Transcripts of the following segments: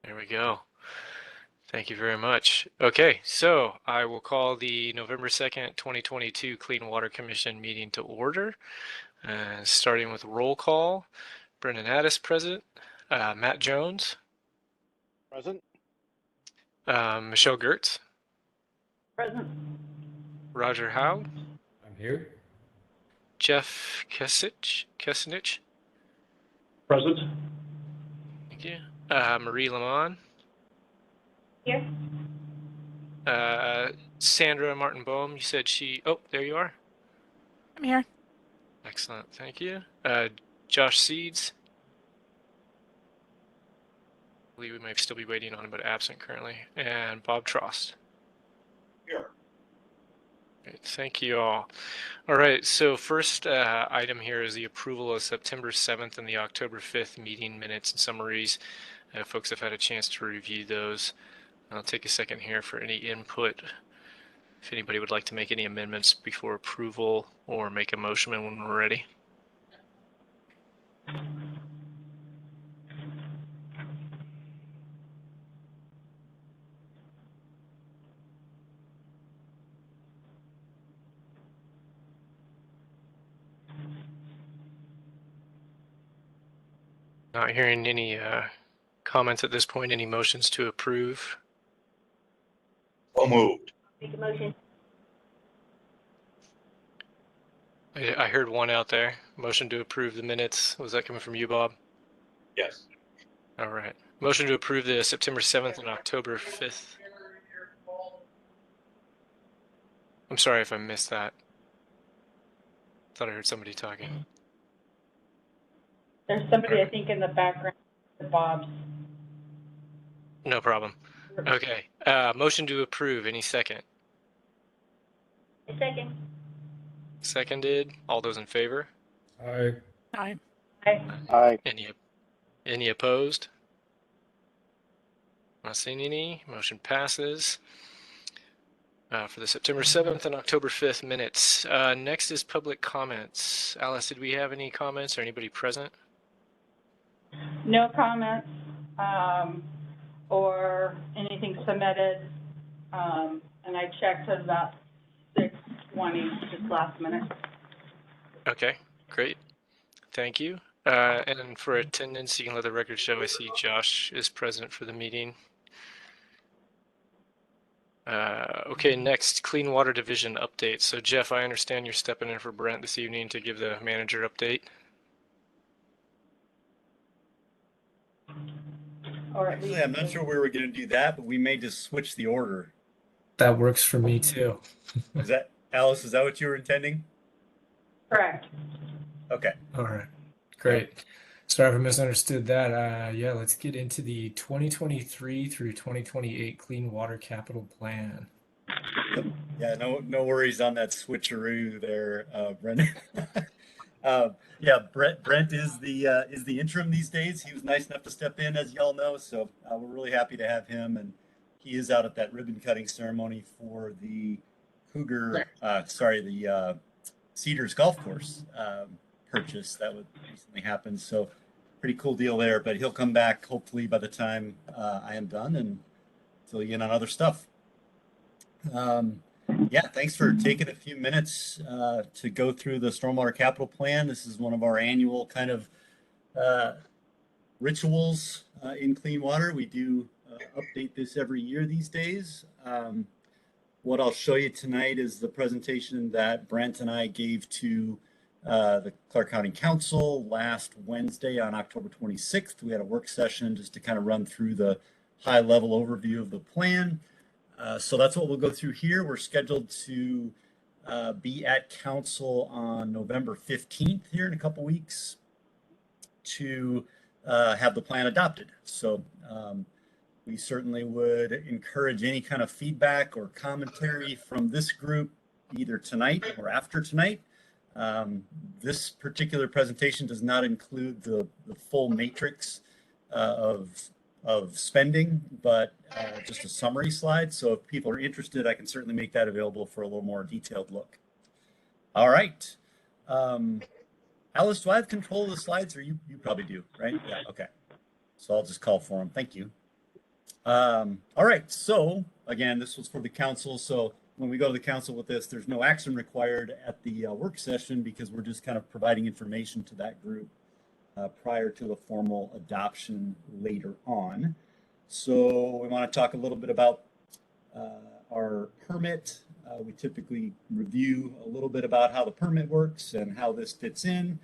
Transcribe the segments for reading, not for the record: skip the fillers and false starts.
There we go. Thank you very much. Okay, so I will call the November 2nd, 2022 Clean Water Commission meeting to order. Starting with roll call. Brendan Addis, present. Matt Jones. Present. Michelle Gertz. Present. Roger Howe. I'm here. Jeff Kesinich. Present. Thank you. Marie Lamont. Here. Sandra Martin Bohm, you said oh, there you are. I'm here. Excellent, thank you. Josh Seeds. I believe we might still be waiting on him, but absent currently. And Bob Trost. Here. Great, thank you all. All right, so first item here is the approval of September 7th and the October 5th meeting minutes and summaries. Folks have had a chance to review those. I'll take a second here for any input. If anybody would like to make any amendments before approval or make a motion when we're ready. Not hearing any comments at this point. Any motions to approve? So moved. Make a motion. I heard one out there. Motion to approve the minutes. Was that coming from you, Bob? Yes. All right. Motion to approve the September 7th and October 5th. I'm sorry if I missed that. Thought I heard somebody talking. There's somebody, I think, in the background. Bob's. No problem. Okay. Motion to approve. Any second? A second. Seconded. All those in favor? Aye. Aye. Aye. Aye. Any opposed? Not seeing any. Motion passes. For the September 7th and October 5th minutes. Next is public comments. Alice, did we have any comments or anybody present? No comments or anything submitted. And I checked at about 6:20, just last minute. Okay, great. Thank you. And for attendance, you can let the record show I see Josh is present for the meeting. Okay, next, Clean Water Division update. So Jeff, I understand you're stepping in for Brent this evening to give the manager update. Or at Actually, least I'm not sure we were going to do that, but we may just switch the order. That works for me too. Is that, Alice, is that what you were intending? correct. Okay. All right. Great. Sorry if I misunderstood that. Yeah, let's get into the 2023 through 2028 Clean Water Capital Plan. Yeah, no worries on that switcheroo there, Brendan. Yeah, Brent is the interim these days. He was nice enough to step in, as y'all know, so we're really happy to have him. And he is out at that ribbon cutting ceremony for the the Cedars Golf Course purchase that would recently happen. So pretty cool deal there. But he'll come back hopefully by the time I am done and fill you in on other stuff. Yeah, thanks for taking a few minutes to go through the Stormwater Capital Plan. This is one of our annual kind of rituals in clean water. We do update this every year these days. What I'll show you tonight is the presentation that Brent and I gave to the Clark County Council last Wednesday on October 26th. We had a work session just to kind of run through the high level overview of the plan. So that's what we'll go through here. We're scheduled to be at council on November 15th here in a couple weeks to have the plan adopted. So we certainly would encourage any kind of feedback or commentary from this group either tonight or after tonight. This particular presentation does not include the full matrix of spending, but just a summary slide. So if people are interested, I can certainly make that available for a little more detailed look. All right. Alice, do I have control of the slides or you probably do, right? Yeah, okay. So I'll just call for them. Thank you. All right, so again, this was for the council. So when we go to the council with this, there's no action required at the work session because we're just kind of providing information to that group prior to the formal adoption later on. So we want to talk a little bit about our permit. We typically review a little bit about how the permit works and how this fits in,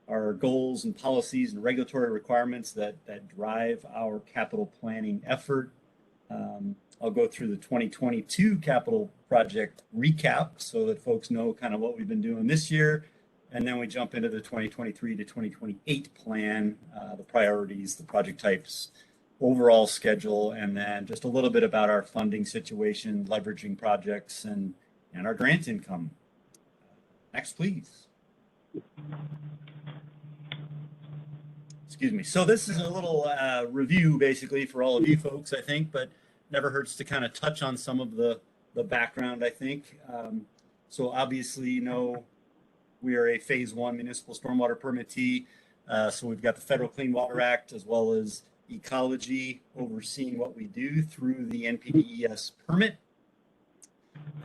our goals and policies and regulatory requirements that drive our capital planning effort. I'll go through the 2022 capital project recap so that folks know kind of what we've been doing this year. And then we jump into the 2023 to 2028 plan, the priorities, the project types, overall schedule, and then just a little bit about our funding situation, leveraging projects, and our grant income. Next, please. Excuse me. So this is a little review, basically, for all of you folks, I think, but never hurts to kind of touch on some of the background, I think. So obviously, you know, we are a Phase 1 municipal stormwater permittee. So we've got the Federal Clean Water Act as well as Ecology overseeing what we do through the NPDES permit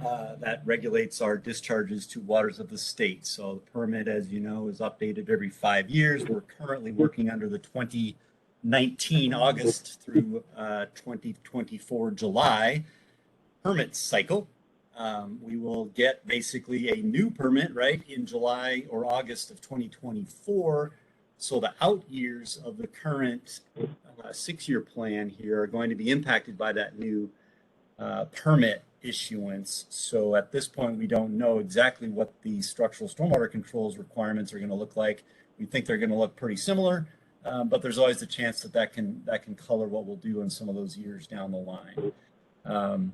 that regulates our discharges to waters of the state. So the permit, as you know, is updated every 5 years. We're currently working under the 2019 August through 2024 July permit cycle. We will get basically a new permit, right, in July or August of 2024. So the out years of the current 6-year plan here are going to be impacted by that new permit issuance. So at this point, we don't know exactly what the structural stormwater controls requirements are going to look like. We think they're going to look pretty similar, but there's always the chance that can color what we'll do in some of those years down the line.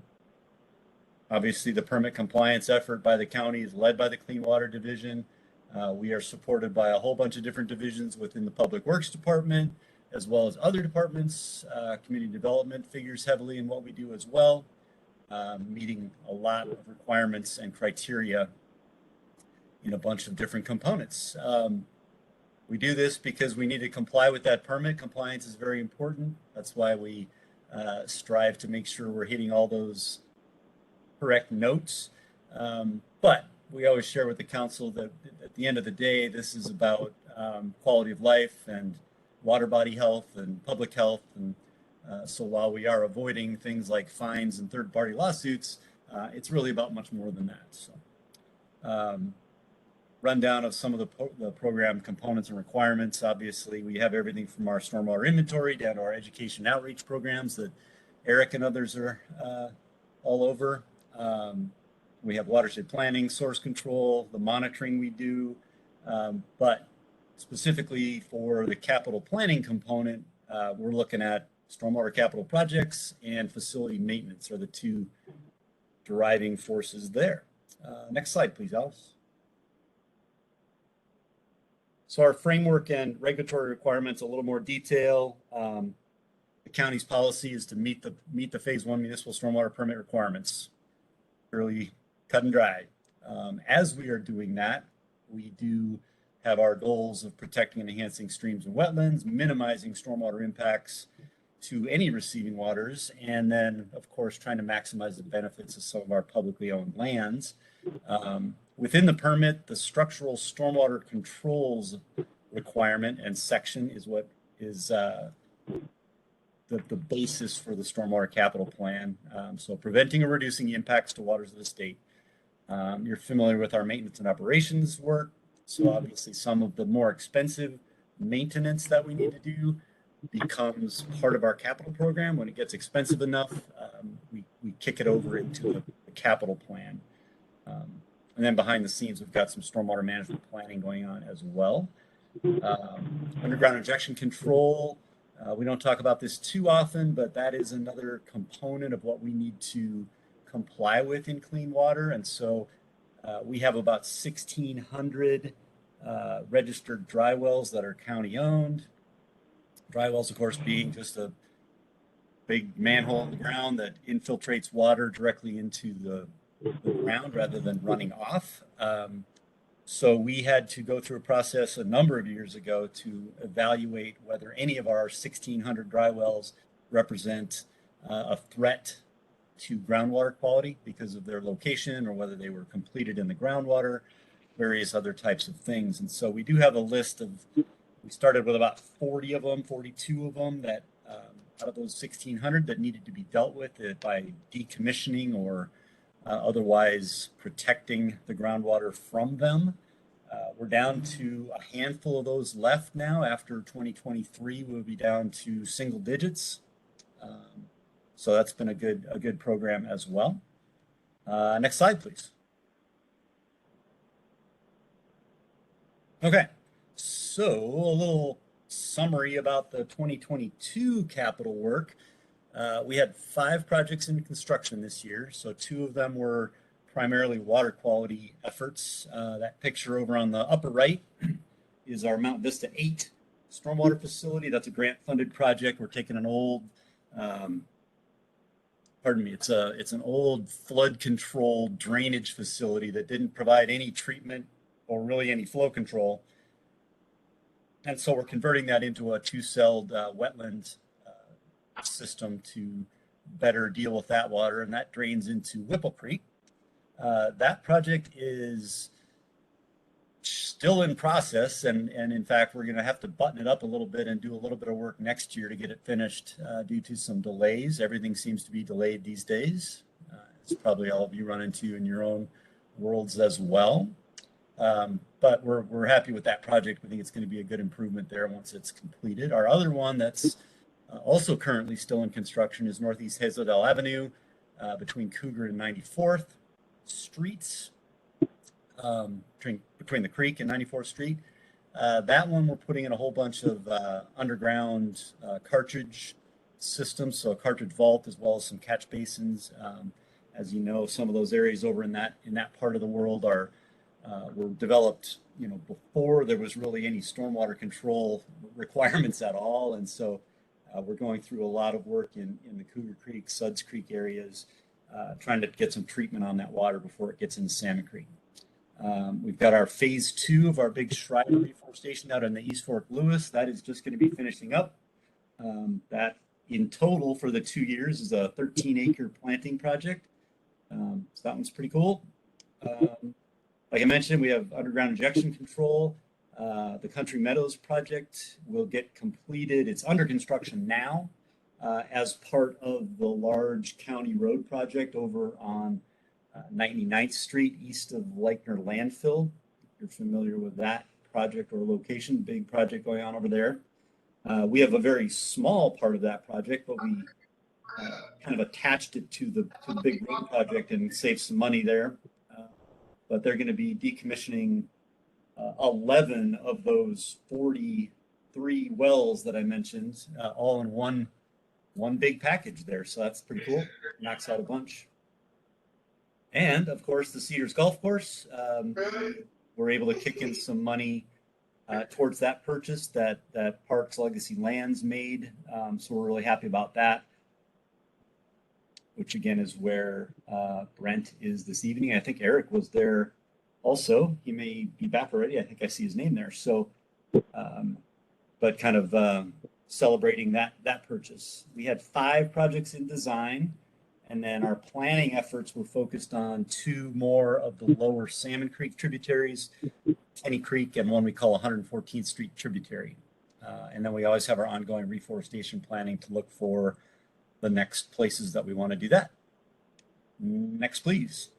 Obviously, the permit compliance effort by the county is led by the Clean Water Division. We are supported by a whole bunch of different divisions within the Public Works Department, as well as other departments. Community development figures heavily in what we do as well, meeting a lot of requirements and criteria in a bunch of different components. We do this because we need to comply with that permit. Compliance is very important. That's why we strive to make sure we're hitting all those correct notes. But we always share with the council that at the end of the day, this is about quality of life and water body health and public health. And so while we are avoiding things like fines and third-party lawsuits, it's really about much more than that. So rundown of some of the program components and requirements. Obviously, we have everything from our stormwater inventory down to our education outreach programs that Eric and others are all over. We have watershed planning, source control, the monitoring we do, but specifically for the capital planning component, we're looking at stormwater capital projects and facility maintenance are the two driving forces there. Next slide, please, Alice. So our framework and regulatory requirements, a little more detail. The county's policy is to meet the Phase 1 municipal stormwater permit requirements. Fairly cut and dry. As we are doing that, we do have our goals of protecting and enhancing streams and wetlands, minimizing stormwater impacts to any receiving waters, and then, of course, trying to maximize the benefits of some of our publicly owned lands. Within the permit, the structural stormwater controls requirement and section is what is the basis for the stormwater capital plan. So preventing or reducing the impacts to waters of the state. You're familiar with our maintenance and operations work. So obviously some of the more expensive maintenance that we need to do becomes part of our capital program. When it gets expensive enough, we kick it over into the capital plan. And then behind the scenes, we've got some stormwater management planning going on as well. Underground injection control. We don't talk about this too often, but that is another component of what we need to comply with in clean water. And so we have about 1,600 registered dry wells that are county owned. Dry wells, of course, being just a big manhole in the ground that infiltrates water directly into the ground rather than running off. So we had to go through a process a number of years ago to evaluate whether any of our 1,600 dry wells represent a threat to groundwater quality because of their location or whether they were completed in the groundwater, various other types of things. And so we do have a list of, we started with about 40 of them, 42 of them that out of those 1,600 that needed to be dealt with by decommissioning or otherwise protecting the groundwater from them. We're down to a handful of those left now. After 2023, we'll be down to single digits. So that's been a good program as well. Next slide, please. Okay, so a little summary about the 2022 capital work. We had 5 projects in construction this year. So 2 of them were primarily water quality efforts. That picture over on the upper right is our Mount Vista 8 stormwater facility. That's a grant-funded project. We're taking an old, it's an old flood control drainage facility that didn't provide any treatment or really any flow control. And so we're converting that into a 2-celled wetland system to better deal with that water, and that drains into Whipple Creek. That project is still in process, and in fact, we're going to have to button it up a little bit and do a little bit of work next year to get it finished due to some delays. Everything seems to be delayed these days. It's probably all of you run into in your own worlds as well. But we're happy with that project. We think it's going to be a good improvement there once it's completed. Our other one that's also currently still in construction is Northeast Hazeldale Avenue between Cougar and 94th Streets, between the creek and 94th Street. That one we're putting in a whole bunch of underground cartridge systems, so a cartridge vault as well as some catch basins. As you know, some of those areas over in that part of the world were developed, before there was really any stormwater control requirements at all, and so we're going through a lot of work in the Cougar Creek, Suds Creek areas, trying to get some treatment on that water before it gets into Salmon Creek. We've got our phase 2 of our big Schreiber reforestation out in the East Fork Lewis. That is just going to be finishing up. That in total for the 2 years is a 13-acre planting project. So that one's pretty cool. Like I mentioned, we have underground injection control. The Country Meadows project will get completed. It's under construction now as part of the large county road project over on 99th Street east of Leichner Landfill. If you're familiar with that project or location, big project going on over there. We have a very small part of that project, but we kind of attached it to the big road project and saved some money there. But they're going to be decommissioning 11 of those 43 wells that I mentioned, all in one big package there. So that's pretty cool. Knocks out a bunch. And of course, the Cedars Golf Course, we're able to kick in some money towards that purchase that Parks Legacy Lands made. So we're really happy about that, which again is where Brent is this evening. I think Eric was there also. He may be back already. I think I see his name there. So, but kind of celebrating that purchase. We had 5 projects in design, and then our planning efforts were focused on 2 more of the lower Salmon Creek tributaries, Kenny Creek and one we call 114th Street tributary. And then we always have our ongoing reforestation planning to look for the next places that we want to do that. Next, please.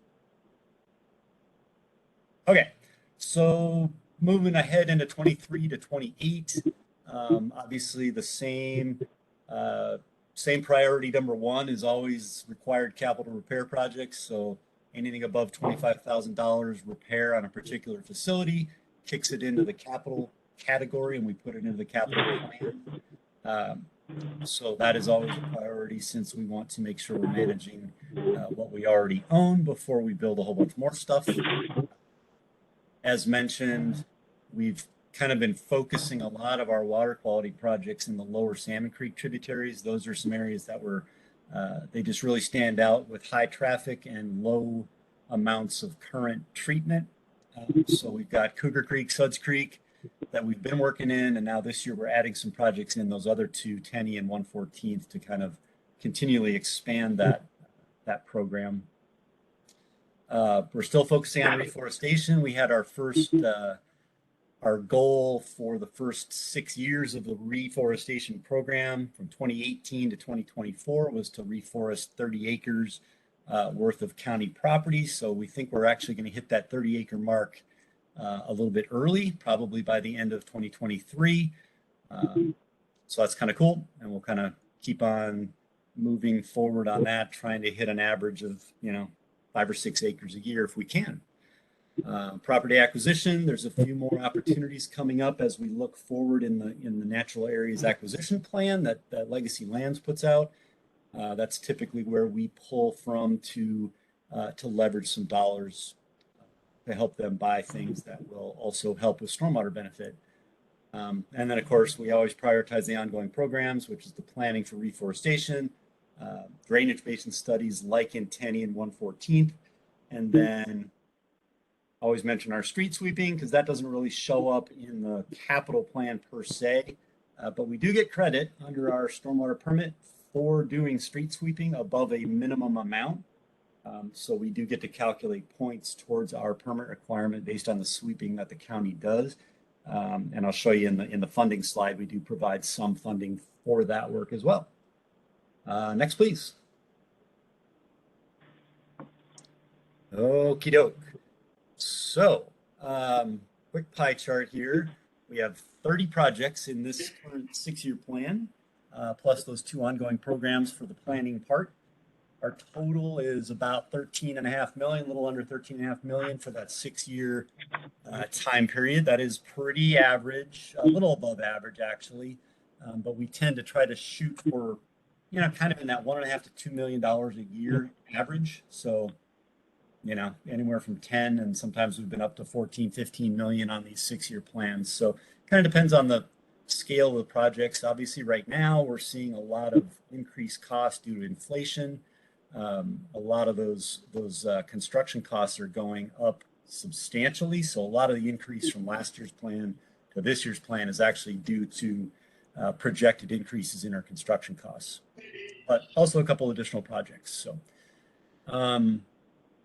Okay, so moving ahead into 23 to 28, obviously the same priority. Number 1 is always required capital repair projects. So anything above $25,000 repair on a particular facility kicks it into the capital category, and we put it into the capital plan. So that is always a priority, since we want to make sure we're managing what we already own before we build a whole bunch more stuff. As mentioned, we've kind of been focusing a lot of our water quality projects in the lower Salmon Creek tributaries. Those are some areas that they just really stand out with high traffic and low amounts of current treatment. So we've got Cougar Creek, Suds Creek that we've been working in, and now this year we're adding some projects in those other 2, Tenney and 114th, to kind of continually expand that program. We're still focusing on reforestation. We had our first, our goal for the first 6 years of the reforestation program from 2018 to 2024 was to reforest 30 acres worth of county property. So we think we're actually going to hit that 30-acre mark a little bit early, probably by the end of 2023. So that's kind of cool. And we'll kind of keep on moving forward on that, trying to hit an average of, 5 or 6 acres a year if we can. Property acquisition, there's a few more opportunities coming up as we look forward in the natural areas acquisition plan that Legacy Lands puts out. That's typically where we pull from to leverage some dollars to help them buy things that will also help with stormwater benefit. And then, of course, we always prioritize the ongoing programs, which is the planning for reforestation, drainage basin studies like in Tenney and 114th, and then always mention our street sweeping because that doesn't really show up in the capital plan per se, but we do get credit under our stormwater permit for doing street sweeping above a minimum amount. So we do get to calculate points towards our permit requirement based on the sweeping that the county does. And I'll show you in the funding slide, we do provide some funding for that work as well. Next, please. Okie doke. So, quick pie chart here. We have 30 projects in this current 6-year plan, plus those 2 ongoing programs for the planning part. Our total is about 13.5 million, a little under 13.5 million for that 6-year time period. That is pretty average, a little above average actually, but we tend to try to shoot for, kind of in that $1.5 to $2 million a year average. So, anywhere from 10 and sometimes we've been up to 14, 15 million on these 6-year plans. So kind of depends on the scale of the projects. Obviously right now we're seeing a lot of increased costs due to inflation. A lot of those construction costs are going up substantially. So a lot of the increase from last year's plan to this year's plan is actually due to projected increases in our construction costs, but also a couple additional projects. So,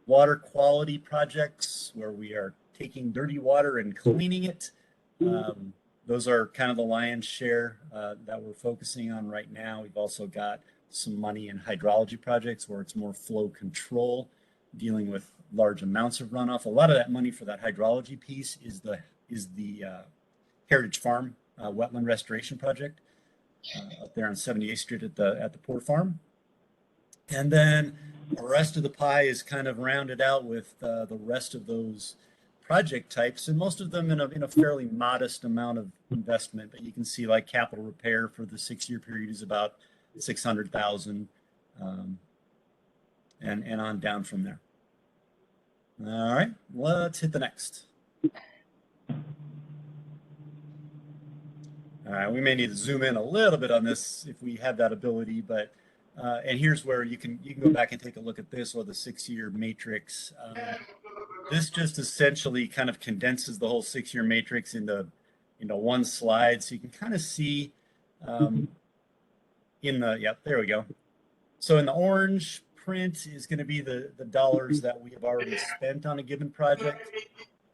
water quality projects where we are taking dirty water and cleaning it. Those are kind of the lion's share that we're focusing on right now. We've also got some money in hydrology projects where it's more flow control, dealing with large amounts of runoff. A lot of that money for that hydrology piece is the Heritage Farm wetland restoration project up there on 78th Street at the Port Farm. And then the rest of the pie is kind of rounded out with the rest of those project types, and most of them in a fairly modest amount of investment. But you can see like capital repair for the 6-year period is about 600,000, and on down from there. All right, let's hit the next. All right, we may need to zoom in a little bit on this if we have that ability, but and here's where you can go back and take a look at this or the 6-year matrix. This just essentially kind of condenses the whole 6-year matrix into one slide, so you can kind of see there we go. So in the orange print is going to be the dollars that we have already spent on a given project.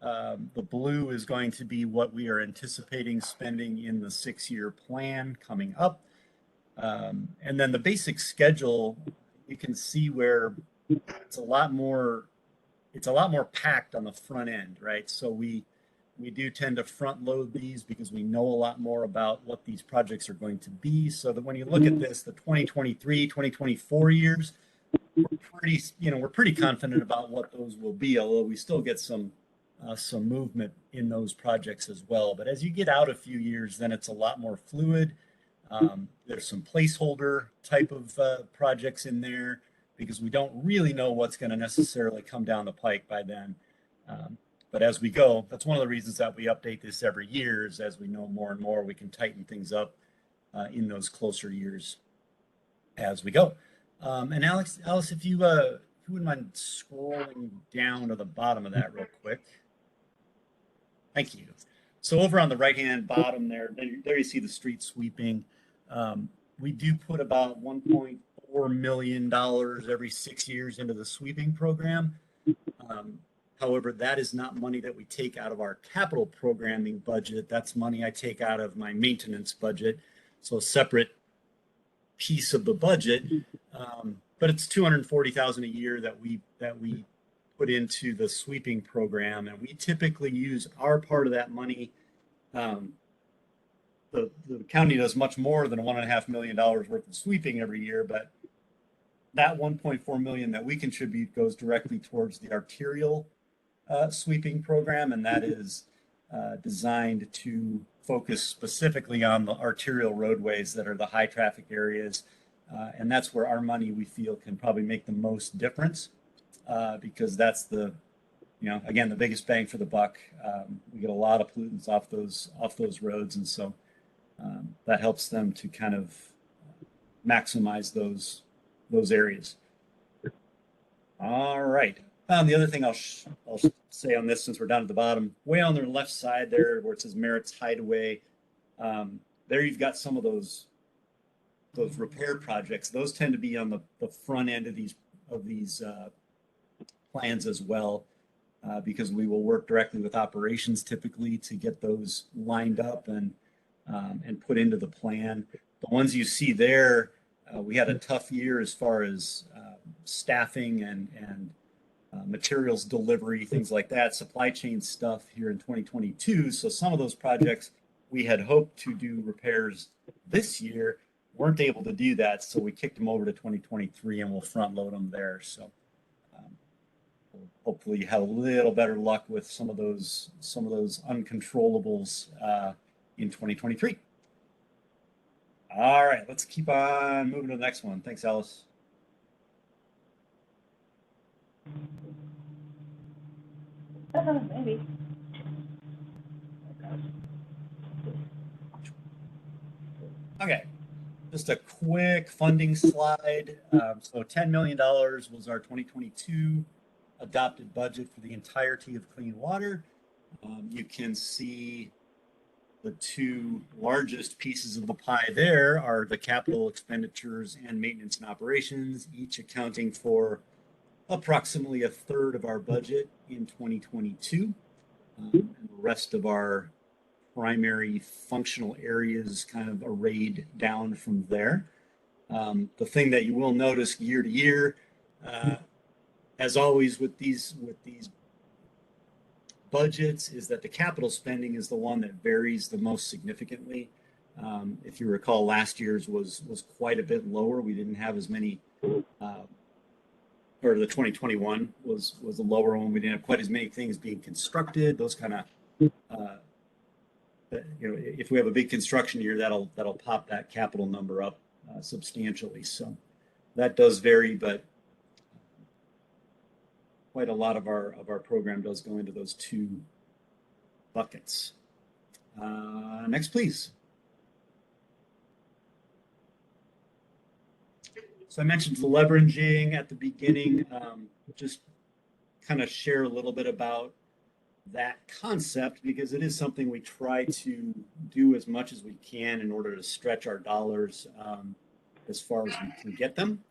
The blue is going to be what we are anticipating spending in the 6-year plan coming up. And then the basic schedule, you can see where it's a lot more packed on the front end, right? So we do tend to front load these because we know a lot more about what these projects are going to be. So that when you look at this, the 2023, 2024 years, we're pretty confident about what those will be, although we still get some movement in those projects as well. But as you get out a few years, then it's a lot more fluid. There's some placeholder type of projects in there because we don't really know what's going to necessarily come down the pike by then. But as we go, that's one of the reasons that we update this every year is as we know more and more, we can tighten things up in those closer years as we go. And Alice, if you wouldn't mind scrolling down to the bottom of that real quick. Thank you. So over on the right-hand bottom there you see the street sweeping. We do put about $1.4 $4 million every 6 years into the sweeping program. However, that is not money that we take out of our capital programming budget. That's money I take out of my maintenance budget. So a separate piece of the budget. But it's $240,000 a year that we put into the sweeping program, and we typically use our part of that money. The county does much more than $1.5 million worth of sweeping every year, but that 1.4 million that we contribute goes directly towards the arterial sweeping program, and that is designed to focus specifically on the arterial roadways that are the high traffic areas, and that's where our money, we feel, can probably make the most difference, because that's the, again, the biggest bang for the buck. We get a lot of pollutants off those roads, and so that helps them to kind of maximize those areas. All right. The other thing I'll say on this, since we're down at the bottom, way on the left side there, where it says Merritt's Hideaway, there you've got some of those repair projects. Those tend to be on the front end of these plans as well, because we will work directly with operations typically to get those lined up and put into the plan. The ones you see there, we had a tough year as far as staffing and materials delivery, things like that, supply chain stuff here in 2022. So some of those projects we had hoped to do repairs this year, weren't able to do that. So we kicked them over to 2023 and we'll front load them there. So we'll hopefully have a little better luck with some of those uncontrollables in 2023. All right, let's keep on moving to the next one. Thanks, Alice. Maybe. Okay, just a quick funding slide. So $10 million was our 2022 adopted budget for the entirety of clean water. You can see the two largest pieces of the pie there are the capital expenditures and maintenance and operations, each accounting for approximately a third of our budget in 2022. And the rest of our primary functional areas kind of arrayed down from there. The thing that you will notice year to year, as always with these budgets, is that the capital spending is the one that varies the most significantly. If you recall, last year's was quite a bit lower. We didn't have as many, or the 2021 was a lower one. We didn't have quite as many things being constructed. Those kind of, if we have a big construction year, that'll pop that capital number up substantially. So that does vary, but quite a lot of our program does go into those two buckets. Next, please. So I mentioned the leveraging at the beginning. Just kind of share a little bit about that concept, because it is something we try to do as much as we can in order to stretch our dollars as far as we can get them.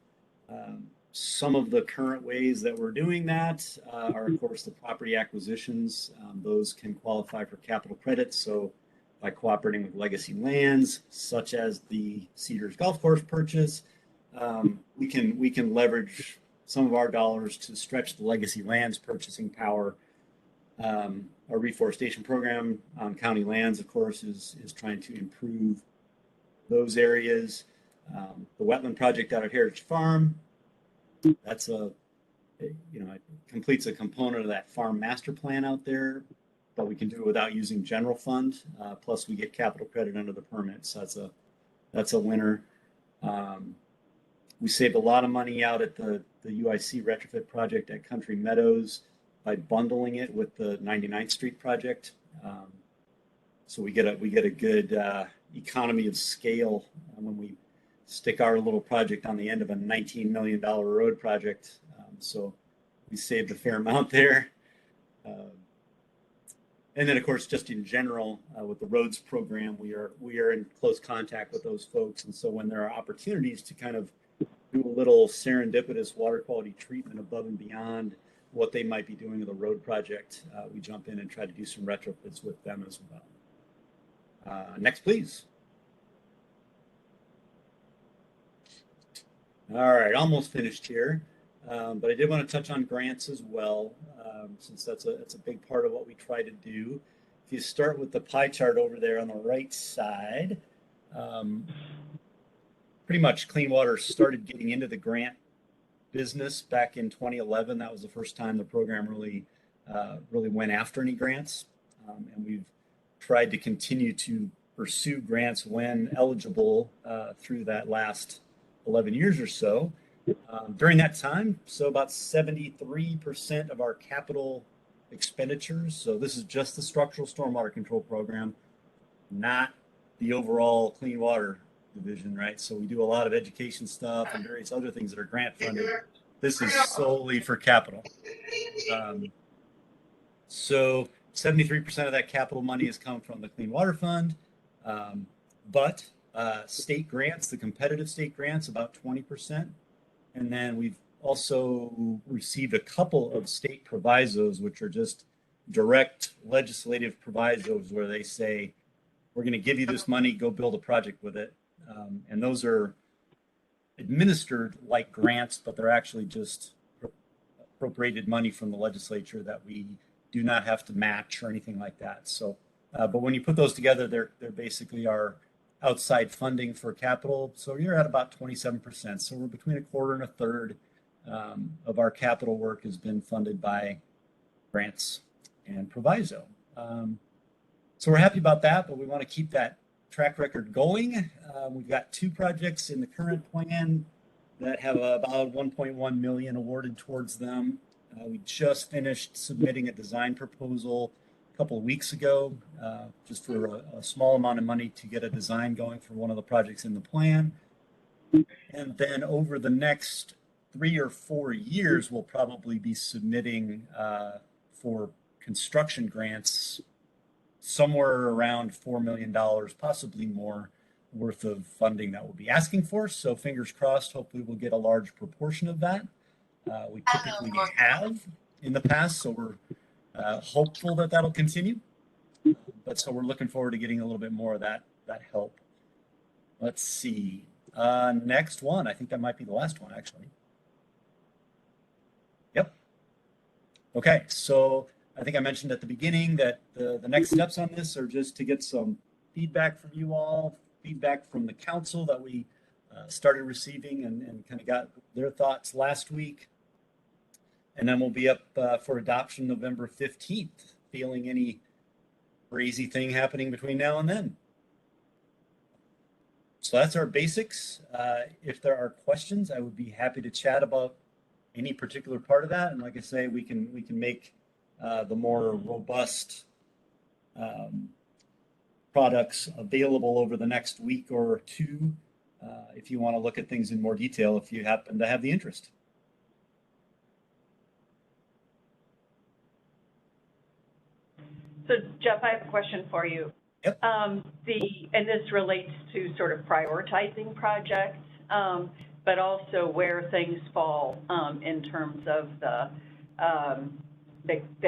Some of the current ways that we're doing that are, of course, the property acquisitions. Those can qualify for capital credits. So by cooperating with Legacy Lands, such as the Cedars Golf Course purchase, we can leverage some of our dollars to stretch the Legacy Lands purchasing power. Our reforestation program on county lands, of course, is trying to improve those areas. The wetland project out at Heritage Farm, that's it completes a component of that farm master plan out there, but we can do it without using general fund. Plus we get capital credit under the permit. So that's a winner. We saved a lot of money out at the UIC retrofit project at Country Meadows by bundling it with the 99th Street project. So we get a good economy of scale when we stick our little project on the end of a $19 million road project. So we saved a fair amount there. And then, of course, just in general, with the roads program, we are in close contact with those folks. And so when there are opportunities to kind of do a little serendipitous water quality treatment above and beyond what they might be doing in the road project. We jump in and try to do some retrofits with them as well. Next, please. All right, almost finished here, but I did want to touch on grants as well, since that's a big part of what we try to do. If you start with the pie chart over there on the right side, pretty much Clean Water started getting into the grant business back in 2011. That was the first time the program really went after any grants, and we've tried to continue to pursue grants when eligible through that last 11 years or so. During that time, so about 73% of our capital expenditures, so this is just the structural stormwater control program, not the overall clean water division, right? So we do a lot of education stuff and various other things that are grant funded. This is solely for capital. So 73% of that capital money has come from the Clean Water Fund, but state grants, the competitive state grants, about 20%. And then we've also received a couple of state provisos, which are just direct legislative provisos where they say, we're going to give you this money, go build a project with it. And those are administered like grants, but they're actually just appropriated money from the legislature that we do not have to match or anything like that. So, but when you put those together, they're basically our outside funding for capital. So you're at about 27%. So we're between a quarter and a third of our capital work has been funded by grants and proviso. So we're happy about that, but we want to keep that track record going. We've got 2 projects in the current plan that have about 1.1 million awarded towards them. We just finished submitting a design proposal a couple of weeks ago, just for a small amount of money to get a design going for one of the projects in the plan. And then over the next 3 or 4 years, we'll probably be submitting for construction grants somewhere around $4 million, possibly more, worth of funding that we'll be asking for. So fingers crossed, hopefully we'll get a large proportion of that. We typically have in the past, so we're hopeful that that'll continue. But so we're looking forward to getting a little bit more of that help. Let's see. Next one. I think that might be the last one, actually. Yep. Okay, so I think I mentioned at the beginning that the next steps on this are just to get some feedback from you all, feedback from the council that we started receiving and kind of got their thoughts last week. And then we'll be up for adoption November 15th. Feeling any crazy thing happening between now and then? So that's our basics. If there are questions, I would be happy to chat about any particular part of that. And like I say, we can make the more robust products available over the next week or 2 if you want to look at things in more detail, if you happen to have the interest. So Jeff, I have a question for you. Yep. And this relates to sort of prioritizing projects, but also where things fall in terms of the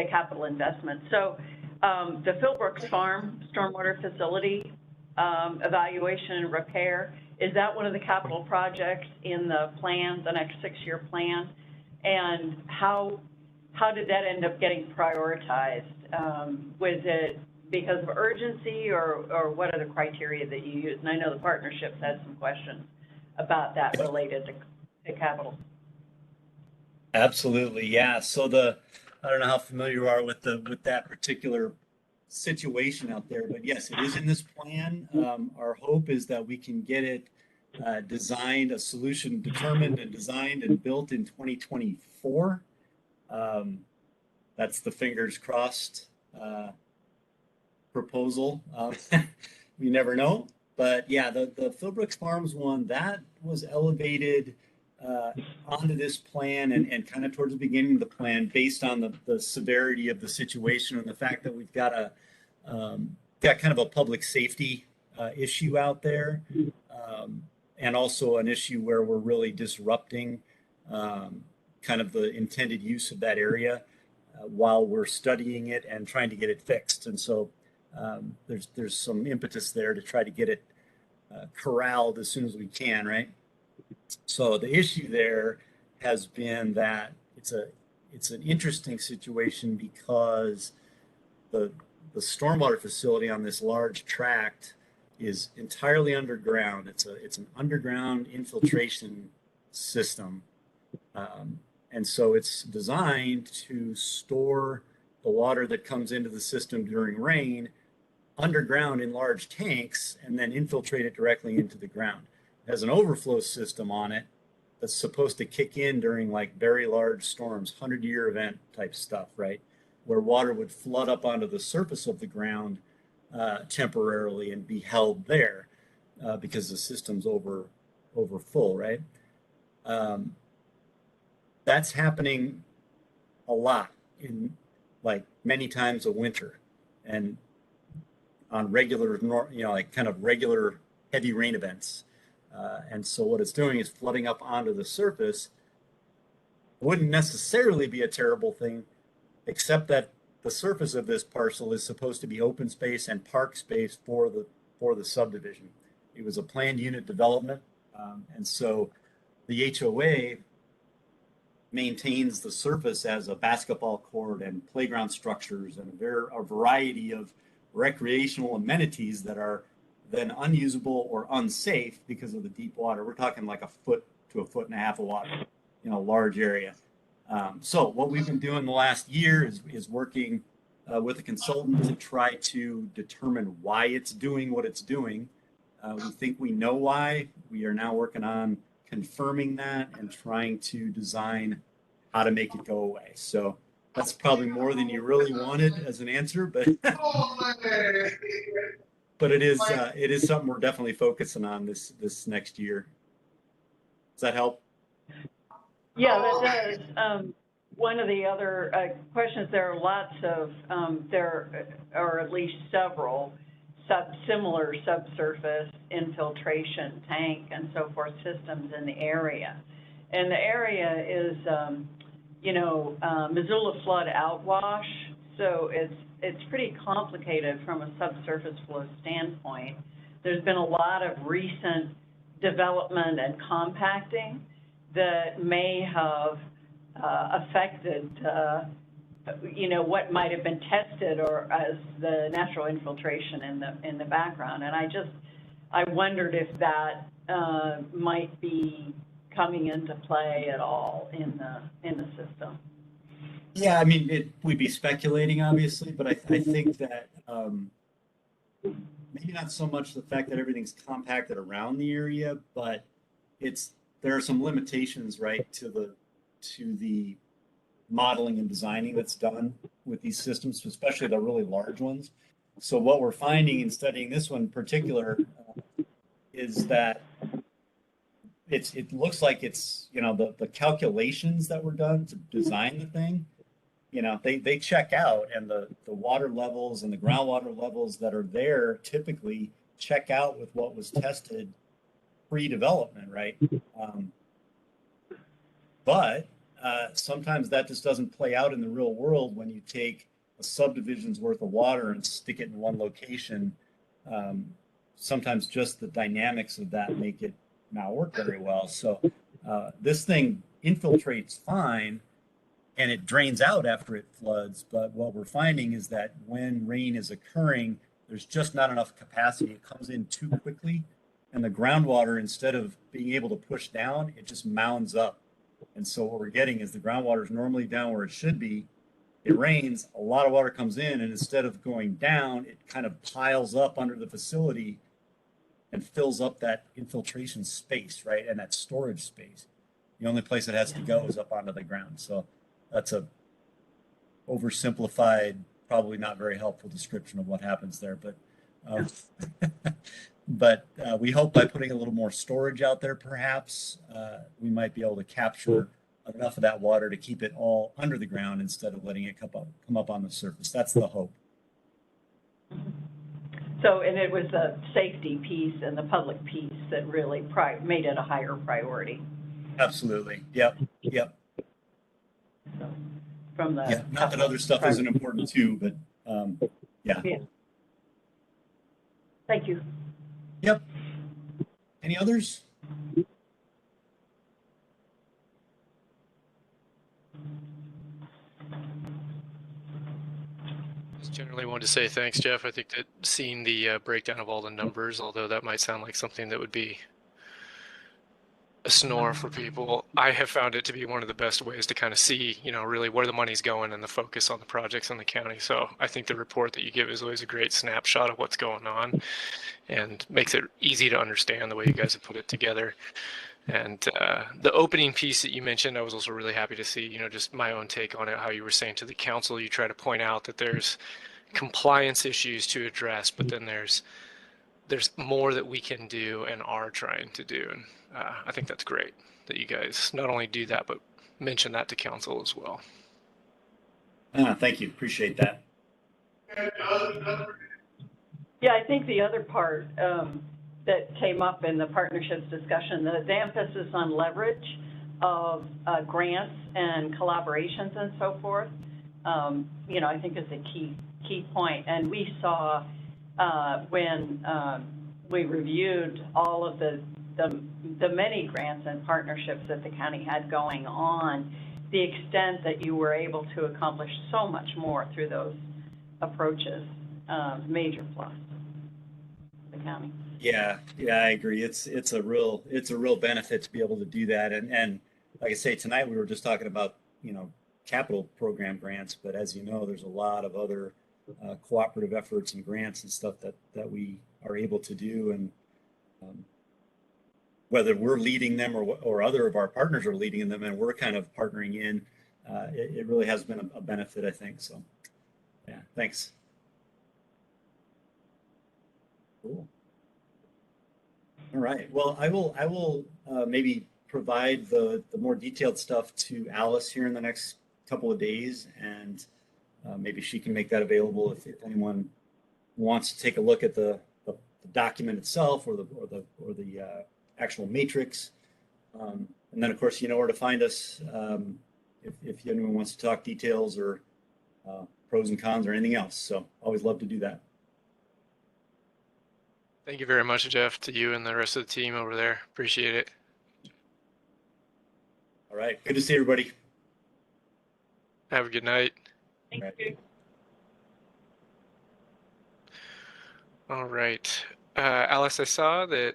capital investment. So the Philbrooks Farm stormwater facility evaluation and repair, is that one of the capital projects in the plan, the next 6-year plan? And how did that end up getting prioritized? Was it because of urgency or what are the criteria that you use? And I know the partnerships had some questions about that related to capital. Absolutely, yeah. So I don't know how familiar you are with that particular situation out there, but yes, it is in this plan. Our hope is that we can get it designed, a solution determined and designed and built in 2024. That's the fingers crossed proposal. We never know, but yeah, the Philbrooks Farms one, that was elevated onto this plan and kind of towards the beginning of the plan based on the severity of the situation and the fact that we've got kind of a public safety issue out there. and also an issue where we're really disrupting kind of the intended use of that area while we're studying it and trying to get it fixed. And so there's some impetus there to try to get it corralled as soon as we can, right? So the issue there has been that it's an interesting situation because the stormwater facility on this large tract is entirely underground. It's an underground infiltration system, and so it's designed to store the water that comes into the system during rain underground in large tanks and then infiltrate it directly into the ground. It has an overflow system on it that's supposed to kick in during like very large storms, 100-year event type stuff, right? Where water would flood up onto the surface of the ground temporarily and be held there because the system's over full, right? That's happening a lot in like many times a winter and on regular, like kind of regular heavy rain events. And so what it's doing is flooding up onto the surface. Wouldn't necessarily be a terrible thing, except that the surface of this parcel is supposed to be open space and park space for the subdivision. It was a planned unit development, and so the HOA maintains the surface as a basketball court and playground structures and a variety of recreational amenities that are then unusable or unsafe because of the deep water. We're talking like a foot to a foot and a half of water in a large area. So what we've been doing the last year is working with a consultant to try to determine why it's doing what it's doing. We think we know why. We are now working on confirming that and trying to design how to make it go away. So that's probably more than you really wanted as an answer, but but it is something we're definitely focusing on this next year. Does that help? Yeah, that does. One of the other questions, there are lots of, there are at least several similar subsurface infiltration tank and so forth systems in the area. And the area is, Missoula flood outwash, so it's pretty complicated from a subsurface flow standpoint. There's been a lot of recent development and compacting that may have affected, what might have been tested or as the natural infiltration in the background. And I wondered if that might be coming into play at all in the system. Yeah, I mean, we'd be speculating, obviously, but I think that maybe not so much the fact that everything's compacted around the area, but there are some limitations, right, to the modeling and designing that's done with these systems, especially the really large ones. So what we're finding in studying this one in particular is that it looks like it's, the calculations that were done to design the thing, they check out, and the water levels and the groundwater levels that are there typically check out with what was tested pre-development, right? But sometimes that just doesn't play out in the real world when you take a subdivision's worth of water and stick it in one location. Sometimes just the dynamics of that make it not work very well. So this thing infiltrates fine and it drains out after it floods. But what we're finding is that when rain is occurring, there's just not enough capacity. It comes in too quickly, and the groundwater, instead of being able to push down, it just mounds up. And so what we're getting is the groundwater is normally down where it should be. It rains, a lot of water comes in, and instead of going down, it kind of piles up under the facility and fills up that infiltration space, right? And that storage space. The only place it has to go is up onto the ground. So that's a oversimplified, probably not very helpful description of what happens there. But we hope by putting a little more storage out there, perhaps, we might be able to capture enough of that water to keep it all under the ground instead of letting it come up on the surface. That's the hope. So, and it was the safety piece and the public piece that really made it a higher priority. Absolutely. Yep. Yep. So, from the Yeah. Not that other stuff isn't important too, but yeah. Yeah. Thank you. Yep. Any others? Just generally wanted to say thanks, Jeff. I think that seeing the breakdown of all the numbers, although that might sound like something that would be a snore for people, I have found it to be one of the best ways to kind of see, really where the money's going and the focus on the projects in the county. So I think the report that you give is always a great snapshot of what's going on and makes it easy to understand the way you guys have put it together. And the opening piece that you mentioned, I was also really happy to see, just my own take on it, how you were saying to the council, you try to point out that there's compliance issues to address, but then there's more that we can do and are trying to do. And I think that's great that you guys not only do that, but mention that to council as well. Thank you. Appreciate that. Yeah, I think the other part that came up in the partnerships discussion, the emphasis on leverage of grants and collaborations and so forth, I think is a key point. And we saw when we reviewed all of the many grants and partnerships that the county had going on, the extent that you were able to accomplish so much more through those approaches, major plus for the county. Yeah, I agree. It's a real benefit to be able to do that. And like I say, tonight we were just talking about, capital program grants, but as you know, there's a lot of other cooperative efforts and grants and stuff that we are able to do. And whether we're leading them or other of our partners are leading them and we're kind of partnering in, it really has been a benefit, I think. So yeah, thanks. Cool. All right. Well, I will maybe provide the more detailed stuff to Alice here in the next couple of days, and maybe she can make that available if anyone wants to take a look at the document itself or the actual matrix. And then, of course, you know where to find us if anyone wants to talk details or pros and cons or anything else. So always love to do that. Thank you very much, Jeff, to you and the rest of the team over there. Appreciate it. All right. Good to see everybody. Have a good night. Thank you. All right. Alice, I saw that,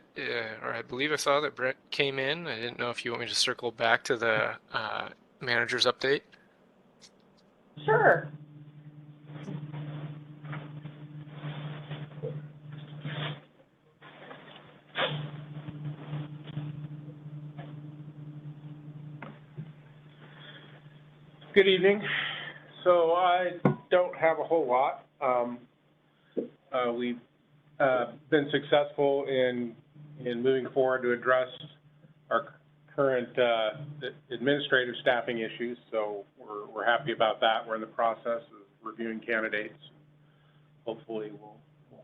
or I believe I saw that Brent came in. I didn't know if you want me to circle back to the manager's update. Sure. Good evening. So I don't have a whole lot. We've been successful in moving forward to address our current administrative staffing issues. So we're happy about that. We're in the process of reviewing candidates. Hopefully we'll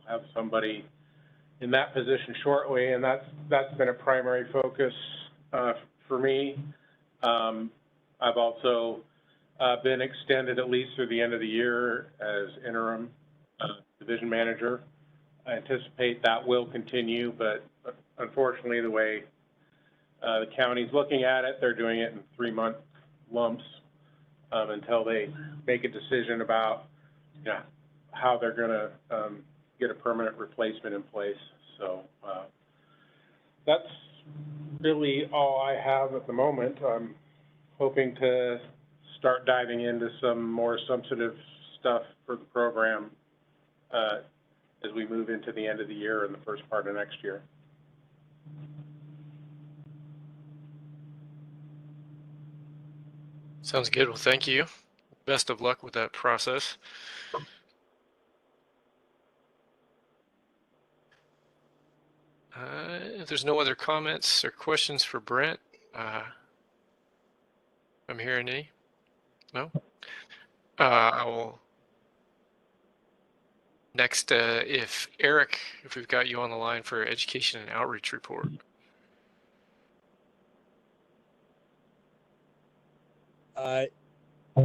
have somebody in that position shortly, and that's been a primary focus for me. I've also been extended at least through the end of the year as interim division manager. I anticipate that will continue, but unfortunately the way the county's looking at it, they're doing it in 3-month lumps until they make a decision about how they're going to get a permanent replacement in place. So that's really all I have at the moment. I'm hoping to start diving into some more substantive stuff for the program as we move into the end of the year and the first part of next year. Sounds good. Well, thank you. Best of luck with that process. If there's no other comments or questions for Brent, I'm hearing any. No? I will Next, if we've got you on the line for education and outreach report.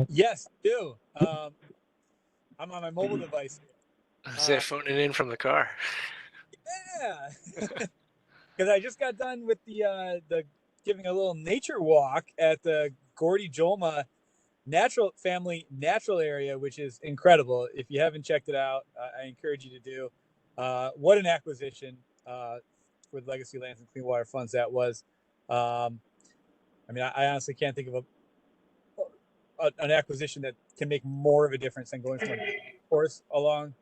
Yes, I do. I'm on my mobile device. Is that phoning in from the car? Yeah, because I just got done with the giving a little nature walk at the Gordy Jolma natural area, which is incredible. If you haven't checked it out, I encourage you to do. What an acquisition with Legacy Lands and Clean Water Funds that was. I mean, I honestly can't think of an acquisition that can make more of a difference than going from a course along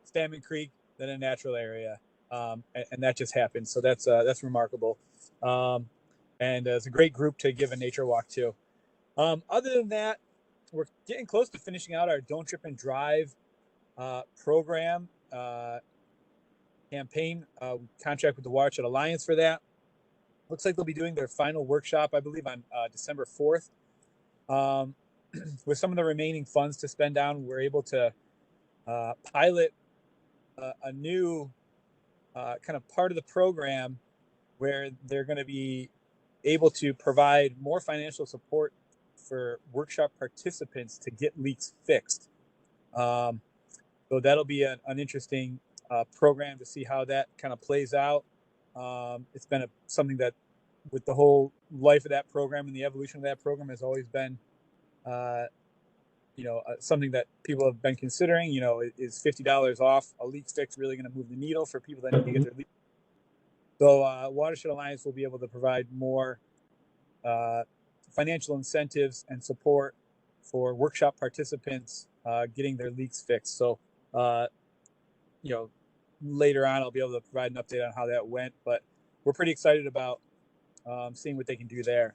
Salmon Creek than a natural area. And that just happened. So that's remarkable. And it's a great group to give a nature walk to. Other than that, we're getting close to finishing out our Don't Trip and Drive program campaign contract with the Watershed Alliance for that. Looks like they'll be doing their final workshop, I believe, on December 4th. With some of the remaining funds to spend down, we're able to pilot a new kind of part of the program where they're going to be able to provide more financial support for workshop participants to get leaks fixed. So that'll be an interesting program to see how that kind of plays out. It's been something that, with the whole life of that program and the evolution of that program, has always been something that people have been considering. Is $50 off a leak fix really going to move the needle for people that need to get their leak? So Watershed Alliance will be able to provide more financial incentives and support for workshop participants getting their leaks fixed. So later on I'll be able to provide an update on how that went, but we're pretty excited about seeing what they can do there.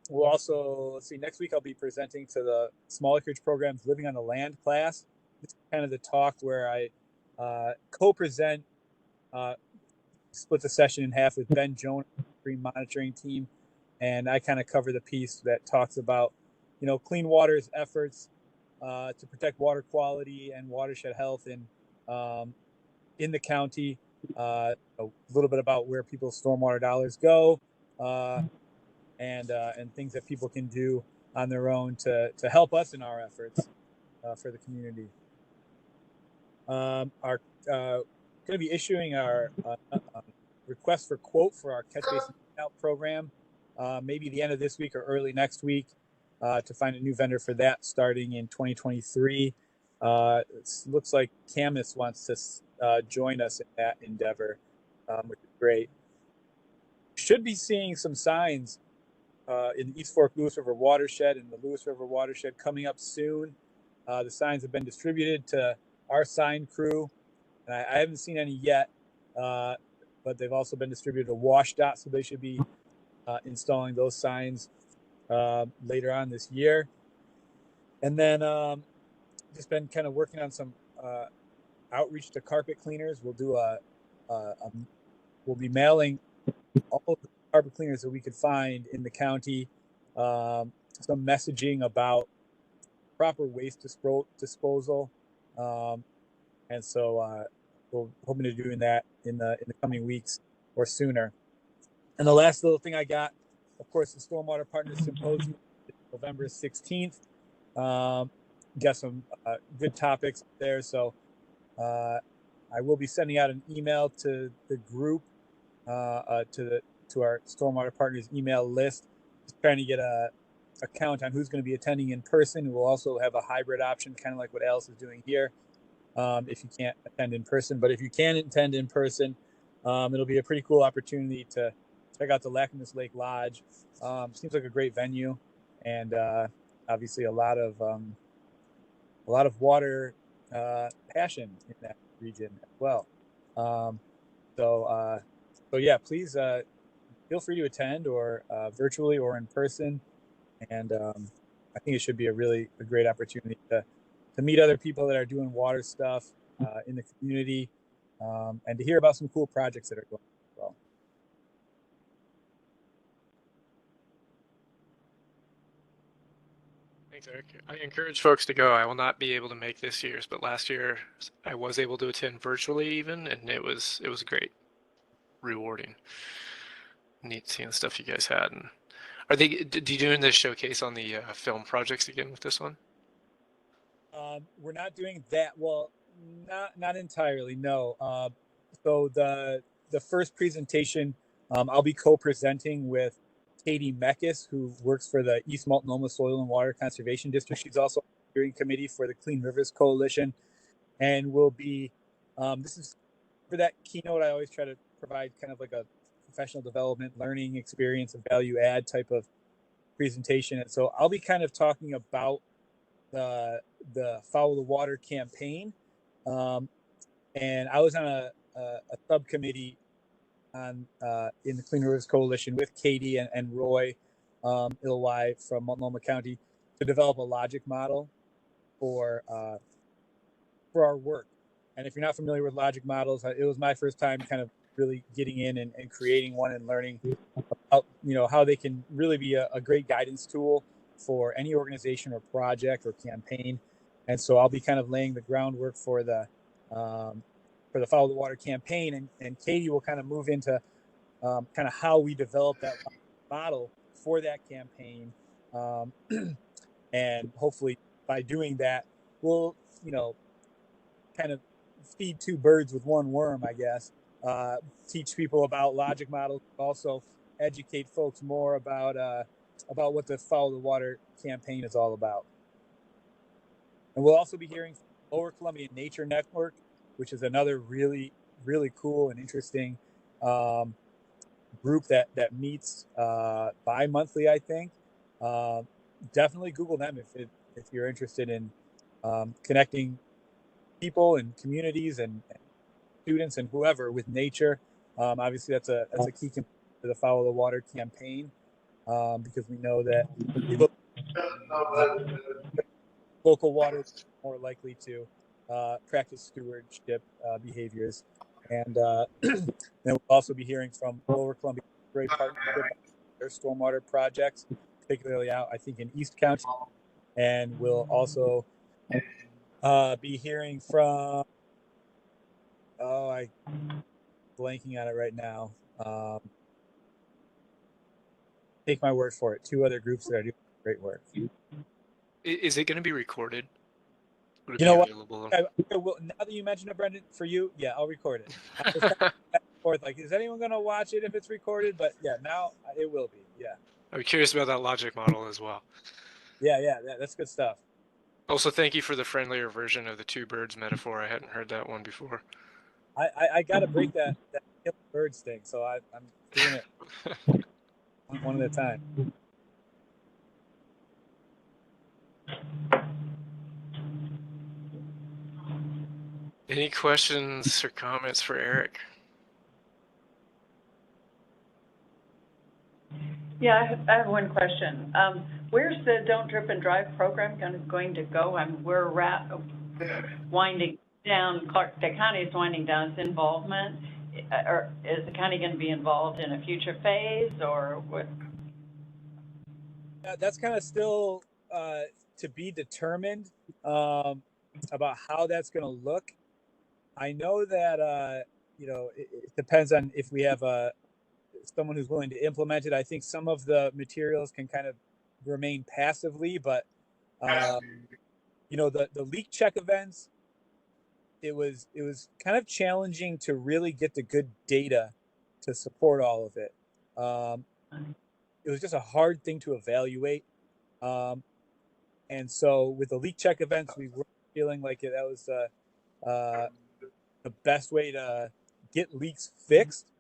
We'll also, let's see, next week I'll be presenting to the Small Acreage Program's Living on the Land class. It's kind of the talk where I co-present, split the session in half with Ben Jones, Stream Monitoring Team, and I kind of cover the piece that talks about, Clean Water's efforts to protect water quality and watershed health in the county, a little bit about where people's stormwater dollars go, and things that people can do on their own to help us in our efforts for the community. Our going to be issuing our request for quote for our catch basin out program, maybe the end of this week or early next week, to find a new vendor for that starting in 2023. It looks like Camus wants to join us in that endeavor, which is great. Should be seeing some signs in the East Fork Lewis River watershed and the Lewis River watershed coming up soon. The signs have been distributed to our sign crew, and I haven't seen any yet, but they've also been distributed to WashDOT, so they should be installing those signs later on this year. And then just been kind of working on some outreach to carpet cleaners. We'll do we'll be mailing all of the carpet cleaners that we could find in the county some messaging about proper waste disposal, and so we're hoping to be doing that in the coming weeks or sooner. And the last little thing I got, of course, the Stormwater Partners Symposium, November 16th. Got some good topics there, so I will be sending out an email to the group, to our Stormwater Partners email list, just trying to get a count on who's going to be attending in person. We'll also have a hybrid option, kind of like what Alice is doing here, if you can't attend in person. But if you can attend in person, it'll be a pretty cool opportunity to check out the Lacamas Lake Lodge. Seems like a great venue, and obviously a lot of water passion in that region as well. So yeah, please feel free to attend, or virtually or in person. And I think it should be a great opportunity to meet other people that are doing water stuff in the community, and to hear about some cool projects that are going on as well. Thanks, Eric. I encourage folks to go. I will not be able to make this year's, but last year I was able to attend virtually even, and it was great, rewarding. Neat seeing the stuff you guys had. And are they doing this showcase on the film projects again with this one? We're not doing that. Well, not entirely. No. So the first presentation, I'll be co-presenting with Katie Meckes, who works for the East Multnomah Soil and Water Conservation District. She's also on the steering committee for the Clean Rivers Coalition, and will be. This is for that keynote. I always try to provide kind of like a professional development, learning experience, and value add type of presentation. And so I'll be kind of talking about the Follow the Water campaign, and I was on a subcommittee on in the Clean Rivers Coalition with Katie and Roy Ilwai from Multnomah County to develop a logic model for our work. And if you're not familiar with logic models, it was my first time kind of really getting in and creating one and learning about, how they can really be a great guidance tool for any organization or project or campaign. And so I'll be kind of laying the groundwork for the Follow the Water campaign, and Katie will kind of move into kind of how we develop that model for that campaign, and hopefully by doing that, we'll kind of feed two birds with one worm, I guess. Teach people about logic models, also educate folks more about what the Follow the Water campaign is all about. And we'll also be hearing from Lower Columbia Nature Network, which is another really, really cool and interesting group that meets bi-monthly, I think. Definitely Google them if you're interested in connecting people and communities and students and whoever with nature. Obviously, that's a key component to the Follow the Water campaign, because we know that people local water is more likely to practice stewardship behaviors. And then we'll also be hearing from Lower Columbia Great Partnership, their stormwater projects, particularly out, I think, in East County. And we'll also be hearing from, I'm blanking on it right now. Take my word for it. Two other groups that are doing great work. Is it going to be recorded? Would it You know be what? available? I will, now that you mentioned it, Brendan, for you, yeah, I'll record it. I was kind of back and forth, like, is anyone going to watch it if it's recorded? But yeah, now it will be. Yeah. I'm curious about that logic model as well. Yeah, that's good stuff. Also, thank you for the friendlier version of the two birds metaphor. I hadn't heard that one before. I got to break that birds thing, so I'm doing it one at a time. Any questions or comments for Eric? Yeah, I have one question. Where's the Don't Drip and Drive program going to go? We're winding down, the county is winding down its involvement. Or is the county going to be involved in a future phase, or what? That's kind of still to be determined about how that's going to look. I know that it depends on if we have someone who's willing to implement it. I think some of the materials can kind of remain passively, but the leak check events, it was kind of challenging to really get the good data to support all of it. It was just a hard thing to evaluate. And so with the leak check events, we were feeling like that was the best way to get leaks fixed.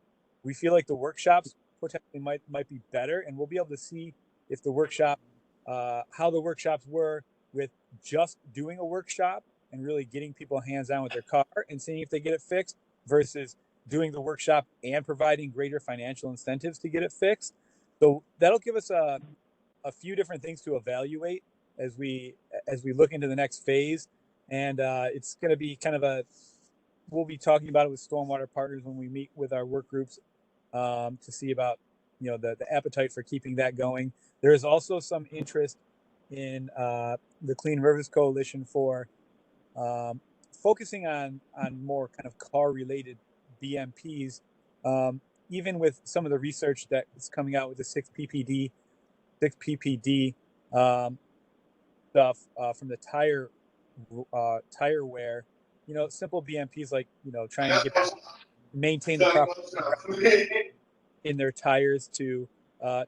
We feel like the workshops potentially might be better, and we'll be able to see if the workshop, how the workshops were with just doing a workshop and really getting people hands-on with their car and seeing if they get it fixed versus doing the workshop and providing greater financial incentives to get it fixed. So that'll give us a few different things to evaluate as we look into the next phase. And it's going to be kind of we'll be talking about it with Stormwater Partners when we meet with our work groups to see about, the appetite for keeping that going. There is also some interest in the Clean Rivers Coalition for focusing on more kind of car-related BMPs, even with some of the research that is coming out with the 6PPD stuff from the tire wear. Simple BMPs like trying to maintain the proper in their tires to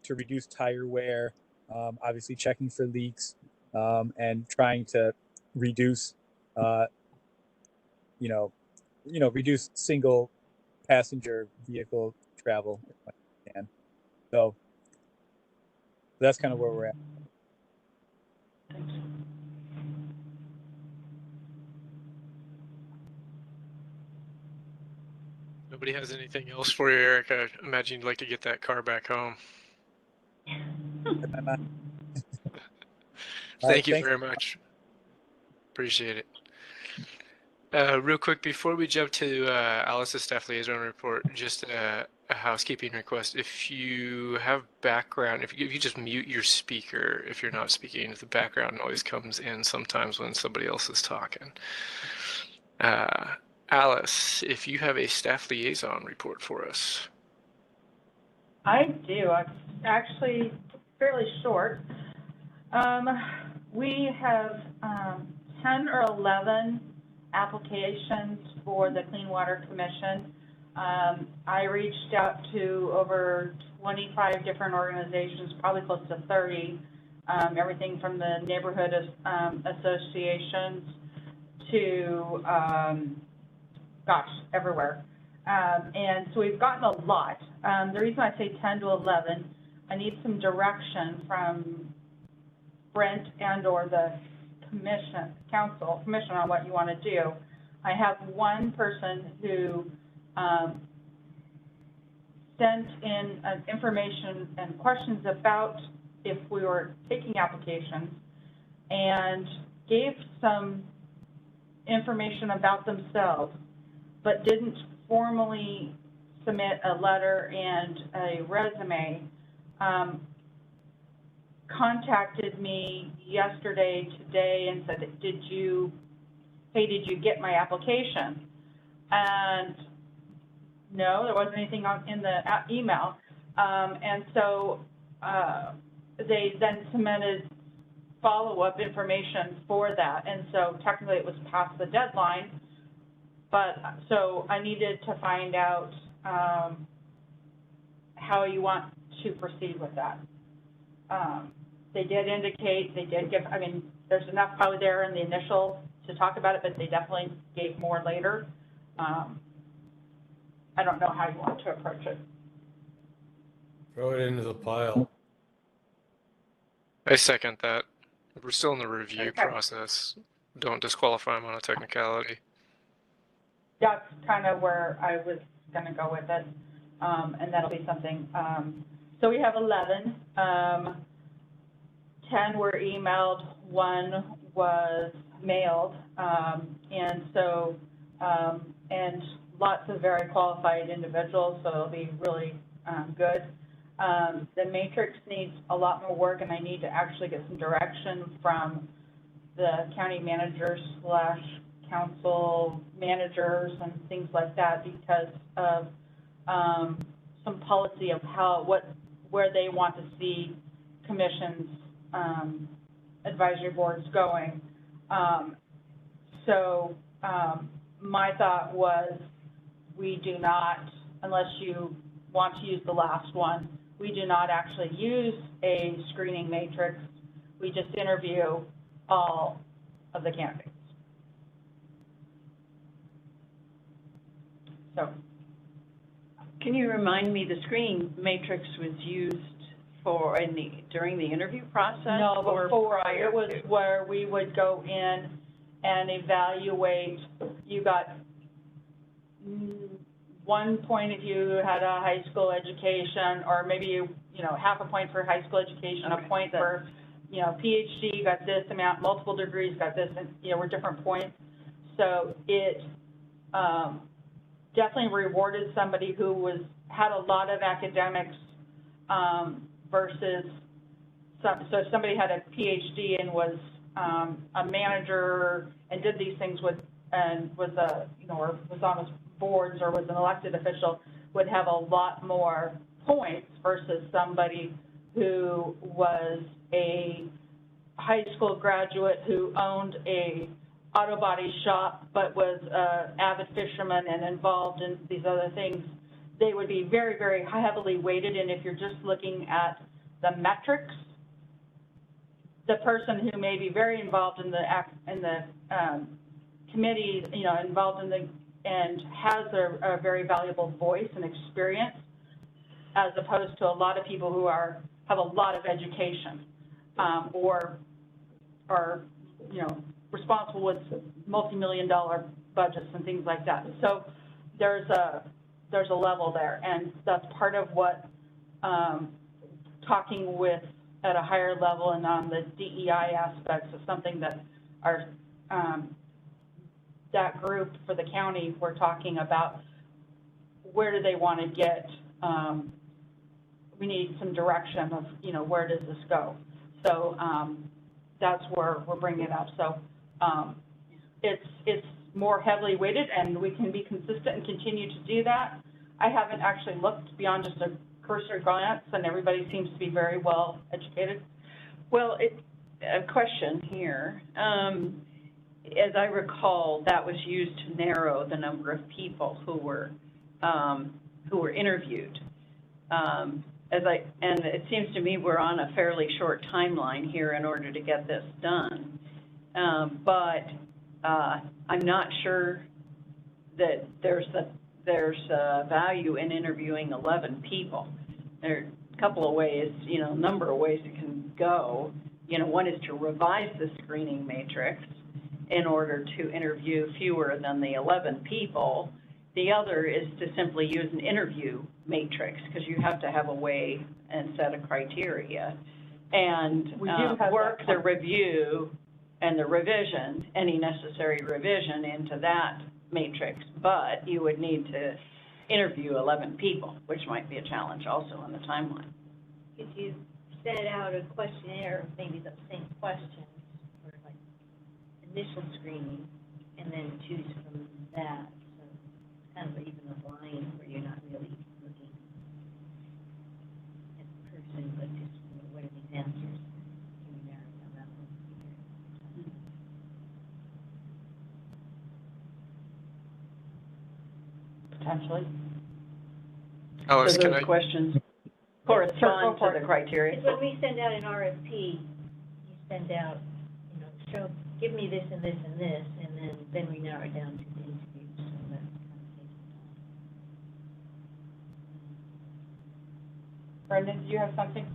reduce tire wear. Obviously, checking for leaks and trying to reduce reduce single passenger vehicle travel if I can. So that's kind of where we're at. Thanks. Nobody has anything else for you, Eric? I imagine you'd like to get that car back home. Thank you Thanks. very much. Appreciate it. Real quick, before we jump to Alice's staff liaison report, just a housekeeping request. If you have background, if you just mute your speaker if you're not speaking, if the background noise comes in sometimes when somebody else is talking. Alice, if you have a staff liaison report for us. I do. It's actually fairly short. We have 10 or 11 applications for the Clean Water Commission. I reached out to over 25 different organizations, probably close to 30, everything from the neighborhood associations to, everywhere. And so we've gotten a lot. The reason I say 10 to 11, I need some direction from Brent and or the commission on what you want to do. I have one person who sent in information and questions about if we were taking applications and gave some information about themselves, but didn't formally submit a letter and a resume. Contacted me yesterday, today, and said, did you get my application? And no, there wasn't anything in the email. And so they then submitted follow-up information for that. And so technically it was past the deadline, but so I needed to find out how you want to proceed with that. They did indicate, they did give, there's enough probably there in the initial to talk about it, but they definitely gave more later. I don't know how you want to approach it. Throw it into the pile. I second that. We're still in the review Okay. process. Don't disqualify them on a technicality. That's kind of where I was going to go with it, and that'll be something. So we have 11. 10 were emailed, 1 was mailed, and so, and lots of very qualified individuals, so it'll be really good. The matrix needs a lot more work, and I need to actually get some direction from the county managers / council managers and things like that because of some policy of where they want to see commissions, advisory boards going. My thought was we do not, unless you want to use the last one, we do not actually use a screening matrix. We just interview all of the candidates. So, Can you remind me, the screening matrix was used during the interview process? no, or before, prior it was to? where we would go in and evaluate. You got 1 point if you had a high school education, or maybe half a point for high school education, Okay. a point for PhD, got this amount, multiple degrees, got this, and we're different points. So it definitely rewarded somebody who had a lot of academics versus so if somebody had a PhD and was a manager and did these things with, and was a, you know, or was on boards or was an elected official, would have a lot more points versus somebody who was a high school graduate who owned a auto body shop but was an avid fisherman and involved in these other things. They would be very, very heavily weighted, and if you're just looking at the metrics, the person who may be very involved in the committee, you know, involved in the, and has a very valuable voice and experience, as opposed to a lot of people who have a lot of education, or are, you know, responsible with multi-million-dollar budgets and things like that. So there's a level there, and that's part of what talking with at a higher level and on the DEI aspects of something that our that group for the county, we're talking about where do they want to get, we need some direction of, you know, where does this go? So that's where we're bringing it up. So it's more heavily weighted, and we can be consistent and continue to do that. I haven't actually looked beyond just a cursory glance, and everybody seems to be very well educated. Well, a question here. As I recall, that was used to narrow the number of people who were interviewed. And it seems to me we're on a fairly short timeline here in order to get this done. But I'm not sure that there's value in interviewing 11 people. There are a couple of ways, you know, a number of ways it can go. You know, one is to revise the screening matrix in order to interview fewer than the 11 people. The other is to simply use an interview matrix, because you have to have a way and set of criteria, and work the review and the revision, any necessary revision into that matrix. But you would need to interview 11 people, which might be a challenge also on the timeline. Could you set out a questionnaire, maybe those same questions, for like initial screening, and then choose from that? So it's kind of even a blind where you're not really looking at the person, but just, you know, what are these answers? Can you narrow down that one? Potentially. Alice, So can those I? questions correspond to the criteria. Because when we send out an RFP, you send out, you know, give me this and this and this, and then we narrow it down to the interviews, so that kind of takes time. Brendan, do you have something?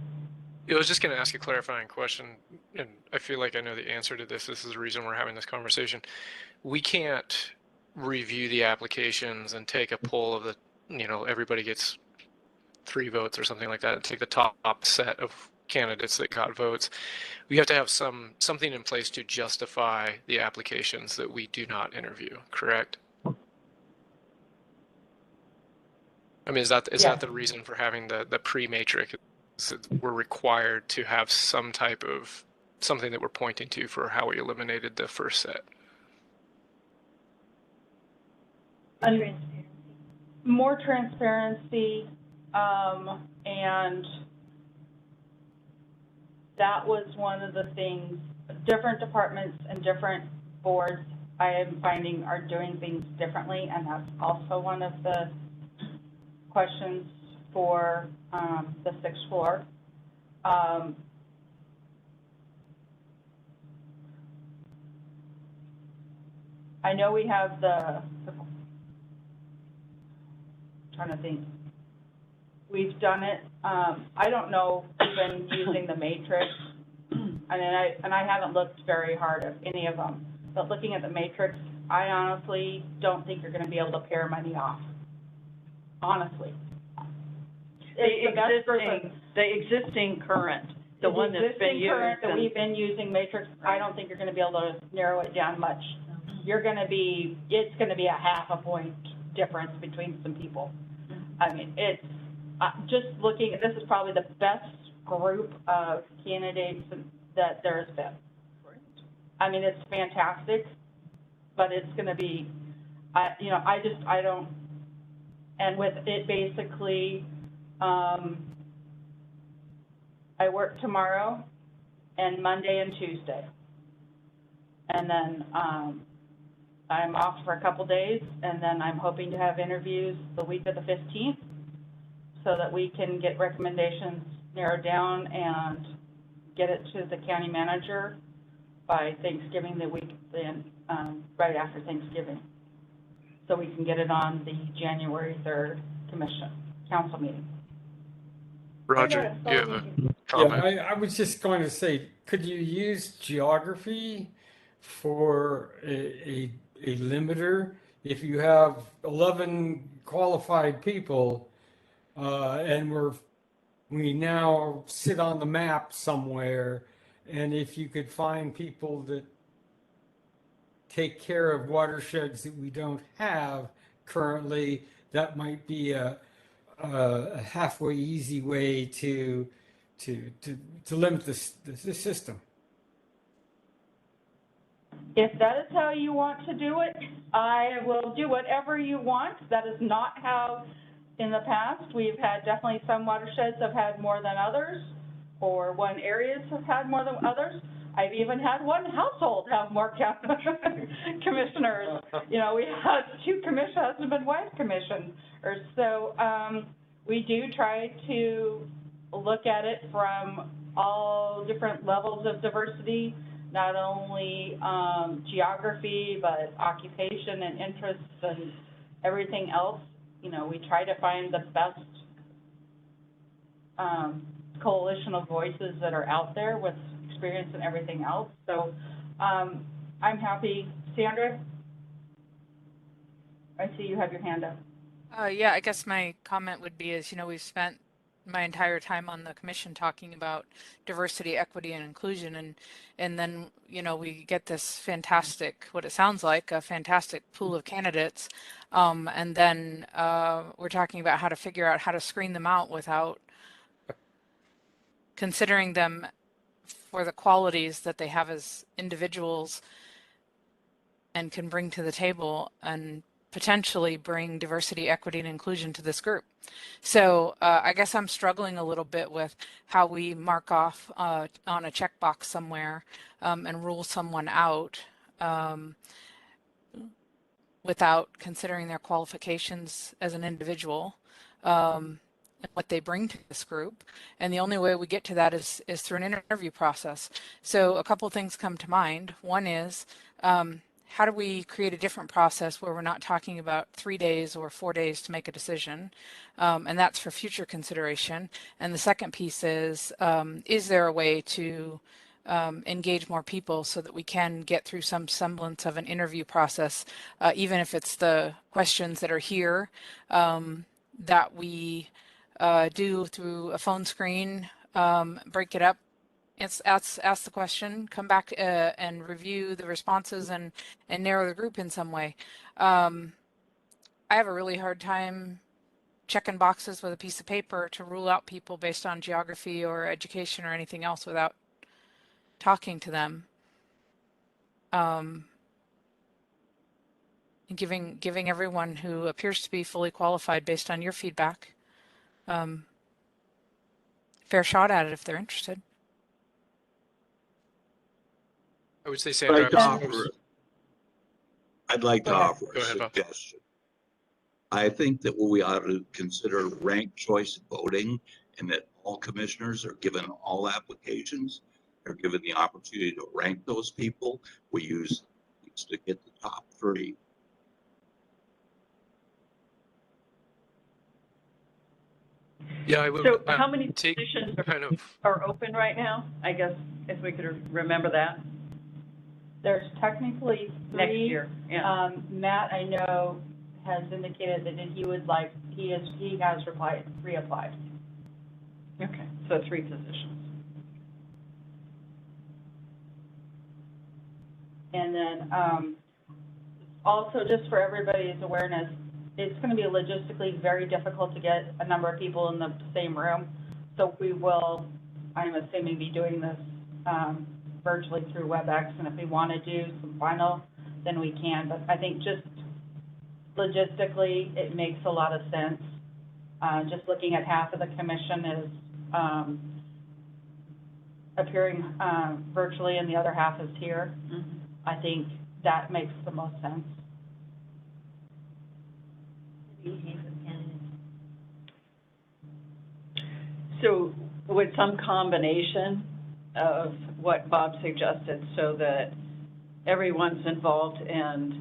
I was just going to ask a clarifying question, and I feel like I know the answer to this. This is the reason we're having this conversation. We can't review the applications and take a poll of the, you know, everybody gets 3 votes or something like that, and take the top set of candidates that got votes. We have to have something in place to justify the applications that we do not interview, correct? I mean, is that the reason for having the pre-matrix? We're required to have some type of something that we're pointing to for how we eliminated the first set. More transparency, and that was one of the things. Different departments and different boards, I am finding, are doing things differently, and that's also one of the questions for the 6th floor. I know we have trying to think. We've done it. I don't know if we've been using the matrix, and I haven't looked very hard at any of them. But looking at the matrix, I honestly don't think you're going to be able to pair money off. Honestly. The existing current, the one that's been used. Current that we've been using matrix, I don't think you're going to be able to narrow it down much. It's going to be a half a point difference between some people. I mean, it's just looking, this is probably the best group of candidates that there's been. I mean, it's fantastic, but it's gonna be, I don't, and with it basically, I work tomorrow and Monday and Tuesday. And then, I'm off for a couple days, and then I'm hoping to have interviews the week of the 15th so that we can get recommendations narrowed down and get it to the county manager by Thanksgiving, the week then, right after Thanksgiving. So we can get it on the January 3rd council meeting. Roger, you have a Yeah, comment? I was just going to say, could you use geography for a limiter? If you have 11 qualified people, and we now sit on the map somewhere, and if you could find people that take care of watersheds that we don't have currently, that might be a halfway easy way to limit the system. If that is how you want to do it, I will do whatever you want. That is not how, in the past, we've had definitely some watersheds have had more than others, or one areas have had more than others. I've even had one household have more commissioners. You know, we had 2 husband and wife commissioners. So we do try to look at it from all different levels of diversity, not only geography, but occupation and interests and everything else. You know, we try to find the best coalition of voices that are out there with experience and everything else. So I'm happy. Sandra, I see you have your hand up. Yeah, I guess my comment would be is, we've spent my entire time on the commission talking about diversity, equity, and inclusion, and then, we get this fantastic, what it sounds like, a fantastic pool of candidates, and then we're talking about how to figure out how to screen them out without considering them for the qualities that they have as individuals and can bring to the table, and potentially bring diversity, equity, and inclusion to this group. So I guess I'm struggling a little bit with how we mark off on a checkbox somewhere and rule someone out without considering their qualifications as an individual and what they bring to this group. And the only way we get to that is through an interview process. So a couple of things come to mind. One is, how do we create a different process where we're not talking about 3 days or 4 days to make a decision? And that's for future consideration. And the second piece is there a way to engage more people so that we can get through some semblance of an interview process, even if it's the questions that are here that we do through a phone screen, break it up. Ask the question, come back and review the responses and narrow the group in some way. I have a really hard time checking boxes with a piece of paper to rule out people based on geography or education or anything else without talking to them. And giving everyone who appears to be fully qualified based on your feedback fair shot at it if they're interested. I would say, Sandra, I'd like to offer Go a ahead, Bob. suggestion. I think that we ought to consider ranked choice voting, and that all commissioners are given all applications. They're given the opportunity to rank those people. We use these to get the top 3. Yeah, I would. So how many take positions kind of. are open right now? I guess if we could remember that. There's technically 3. Next year, yeah. Matt, I know, has indicated that he would like, he has reapplied. Okay, so 3 positions. And then also, just for everybody's awareness, it's going to be logistically very difficult to get a number of people in the same room. So we will I'm assuming, be doing this virtually through WebEx, and if we want to do some final, then we can. But I think just logistically, it makes a lot of sense. Just looking at half of the commission is appearing virtually and the other half is here. Mhm. I think that makes the most sense. Easy for candidates. So with some combination of what Bob suggested, so that everyone's involved and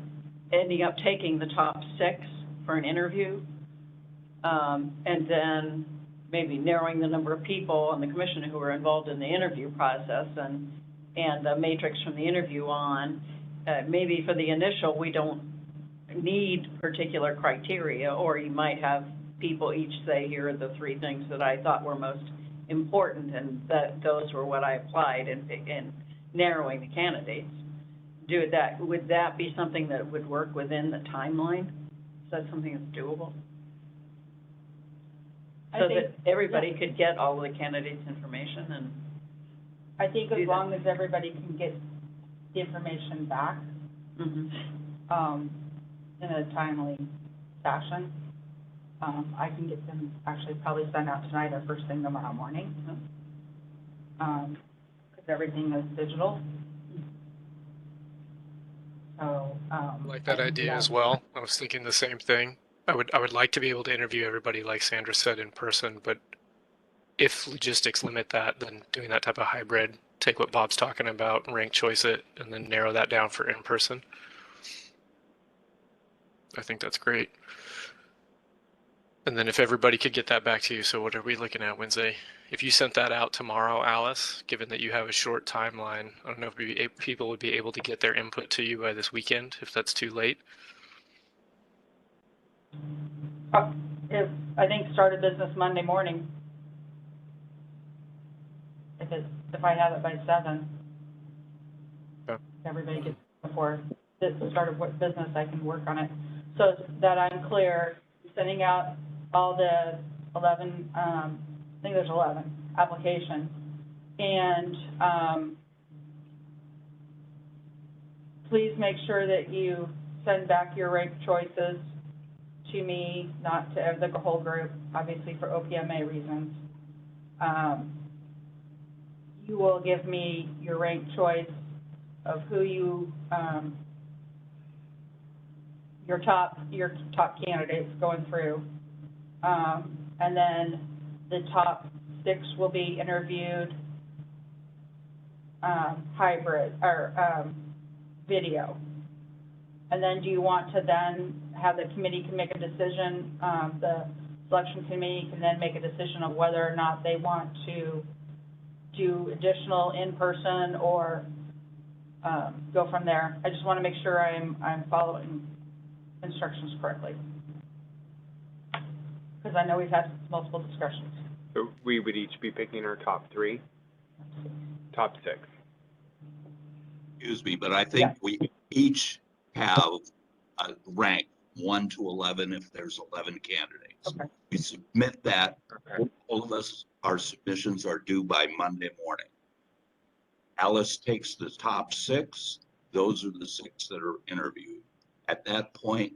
ending up taking the top 6 for an interview, and then maybe narrowing the number of people on the commission who are involved in the interview process and the matrix from the interview on, maybe for the initial, we don't need particular criteria, or you might have people each say, here are the 3 things that I thought were most important, and that those were what I applied in narrowing the candidates. Would that be something that would work within the timeline? Is that something that's doable? So that everybody could get all of the candidates' information and. I think Do as that. long as everybody can get the information back Mhm. in a timely fashion, I can get them actually probably sent out tonight or first thing tomorrow morning. Because everything is digital. So, I like that I can do idea that. as well. I was thinking the same thing. I would like to be able to interview everybody, like Sandra said, in person, but if logistics limit that, then doing that type of hybrid, take what Bob's talking about, rank choice it, and then narrow that down for in person. I think that's great. And then if everybody could get that back to you, so what are we looking at Wednesday? If you sent that out tomorrow, Alice, given that you have a short timeline, I don't know if people would be able to get their input to you by this weekend, if that's too late. If, I think start of business Monday morning. If I have it by 7. Okay. If everybody gets before the start of what business, I can work on it. So that I'm clear, sending out all the 11, I think there's 11 applications. And please make sure that you send back your ranked choices to me, not to the whole group, obviously for OPMA reasons. You will give me your ranked choice of who you, your top candidates going through. And then the top 6 will be interviewed hybrid or video. And then do you want to then have the committee can make a decision, the selection committee can then make a decision of whether or not they want to do additional in-person or go from there? I just want to make sure I'm following instructions correctly. Because I know we've had multiple discussions. So we would each be picking our top 3? Top 6. Excuse me, but I think we each have a rank 1 to 11 if there's 11 candidates. Okay. We submit that. Okay. All of us, our submissions are due by Monday morning. Alice takes the top 6. Those are the 6 that are interviewed. At that point,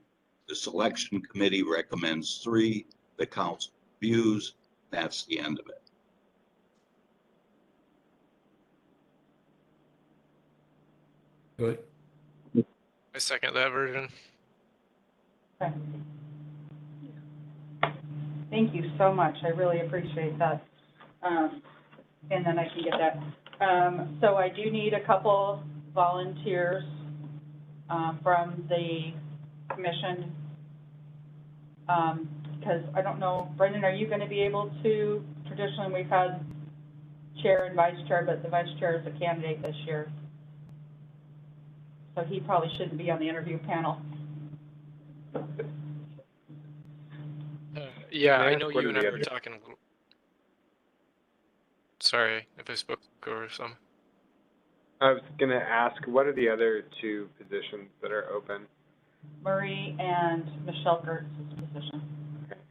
the selection committee recommends 3, the council reviews, that's the end of it. Good. I second that version. Okay. Thank you so much. I really appreciate that. And then I can get that. So I do need a couple volunteers from the commission. Because I don't know, Brendan, are you going to be able to, traditionally we've had chair and vice chair, but the vice chair is a candidate this year. So he probably shouldn't be on the interview panel. Yeah, Can I I ask know what you are and I the were other- talking a little. Sorry if I spoke over some. I was going to ask, what are the other 2 positions that are open? Murray and Michelle Gertz's position.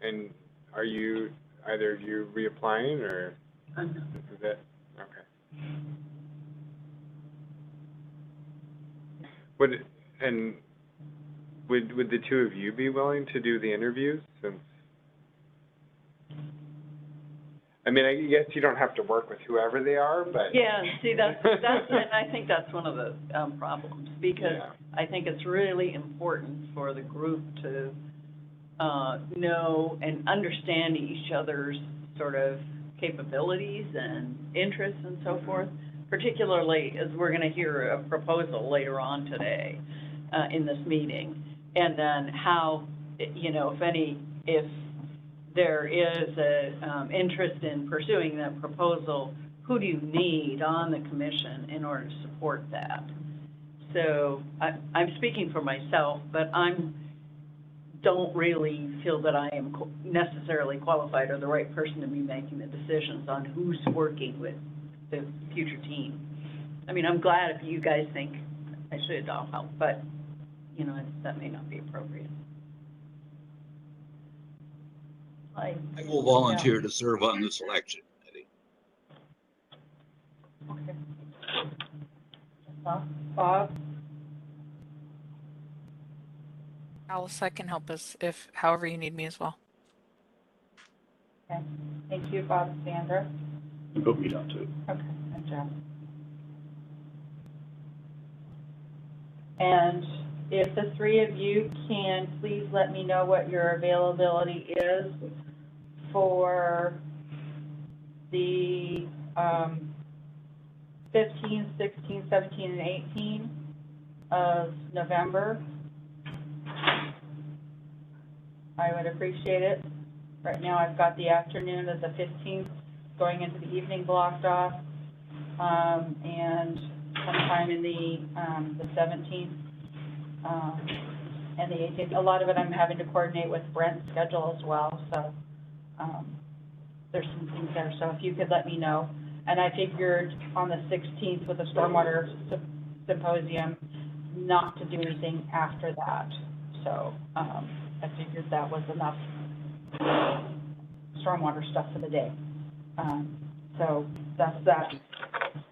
And are you, either of you reapplying, or this is it? Would the two of you be willing to do the interviews? Since, I mean, I guess you don't have to work with whoever they are, but. Yeah, see, that's, and I think that's one of the problems, because Yeah. I think it's really important for the group to know and understand each other's sort of capabilities and interests and so forth, particularly as we're going to hear a proposal later on today in this meeting. And then how, you know, if there is a interest in pursuing that proposal, who do you need on the commission in order to support that? So I'm speaking for myself, but don't really feel that I am necessarily qualified or the right person to be making the decisions on who's working with the future team. I mean, I'm glad if you guys think I should, I'll help, but, you know, that may not be appropriate. I will volunteer to serve on the selection committee. Okay. Bob? Alice, I can help us if however you need me as well. Okay, thank you, Bob. Sandra? You put me down too. Okay, and Jeff. And if the three of you can, please let me know what your availability is for the 15, 16, 17, and 18 of November. I would appreciate it. Right now I've got the afternoon of the 15th going into the evening blocked off, and sometime in the 17th and the 18th. A lot of it I'm having to coordinate with Brent's schedule as well, so there's some things there. So if you could let me know. And I figured on the 16th with the stormwater symposium not to do anything after that. So I figured that was enough stormwater stuff for the day. So that's that.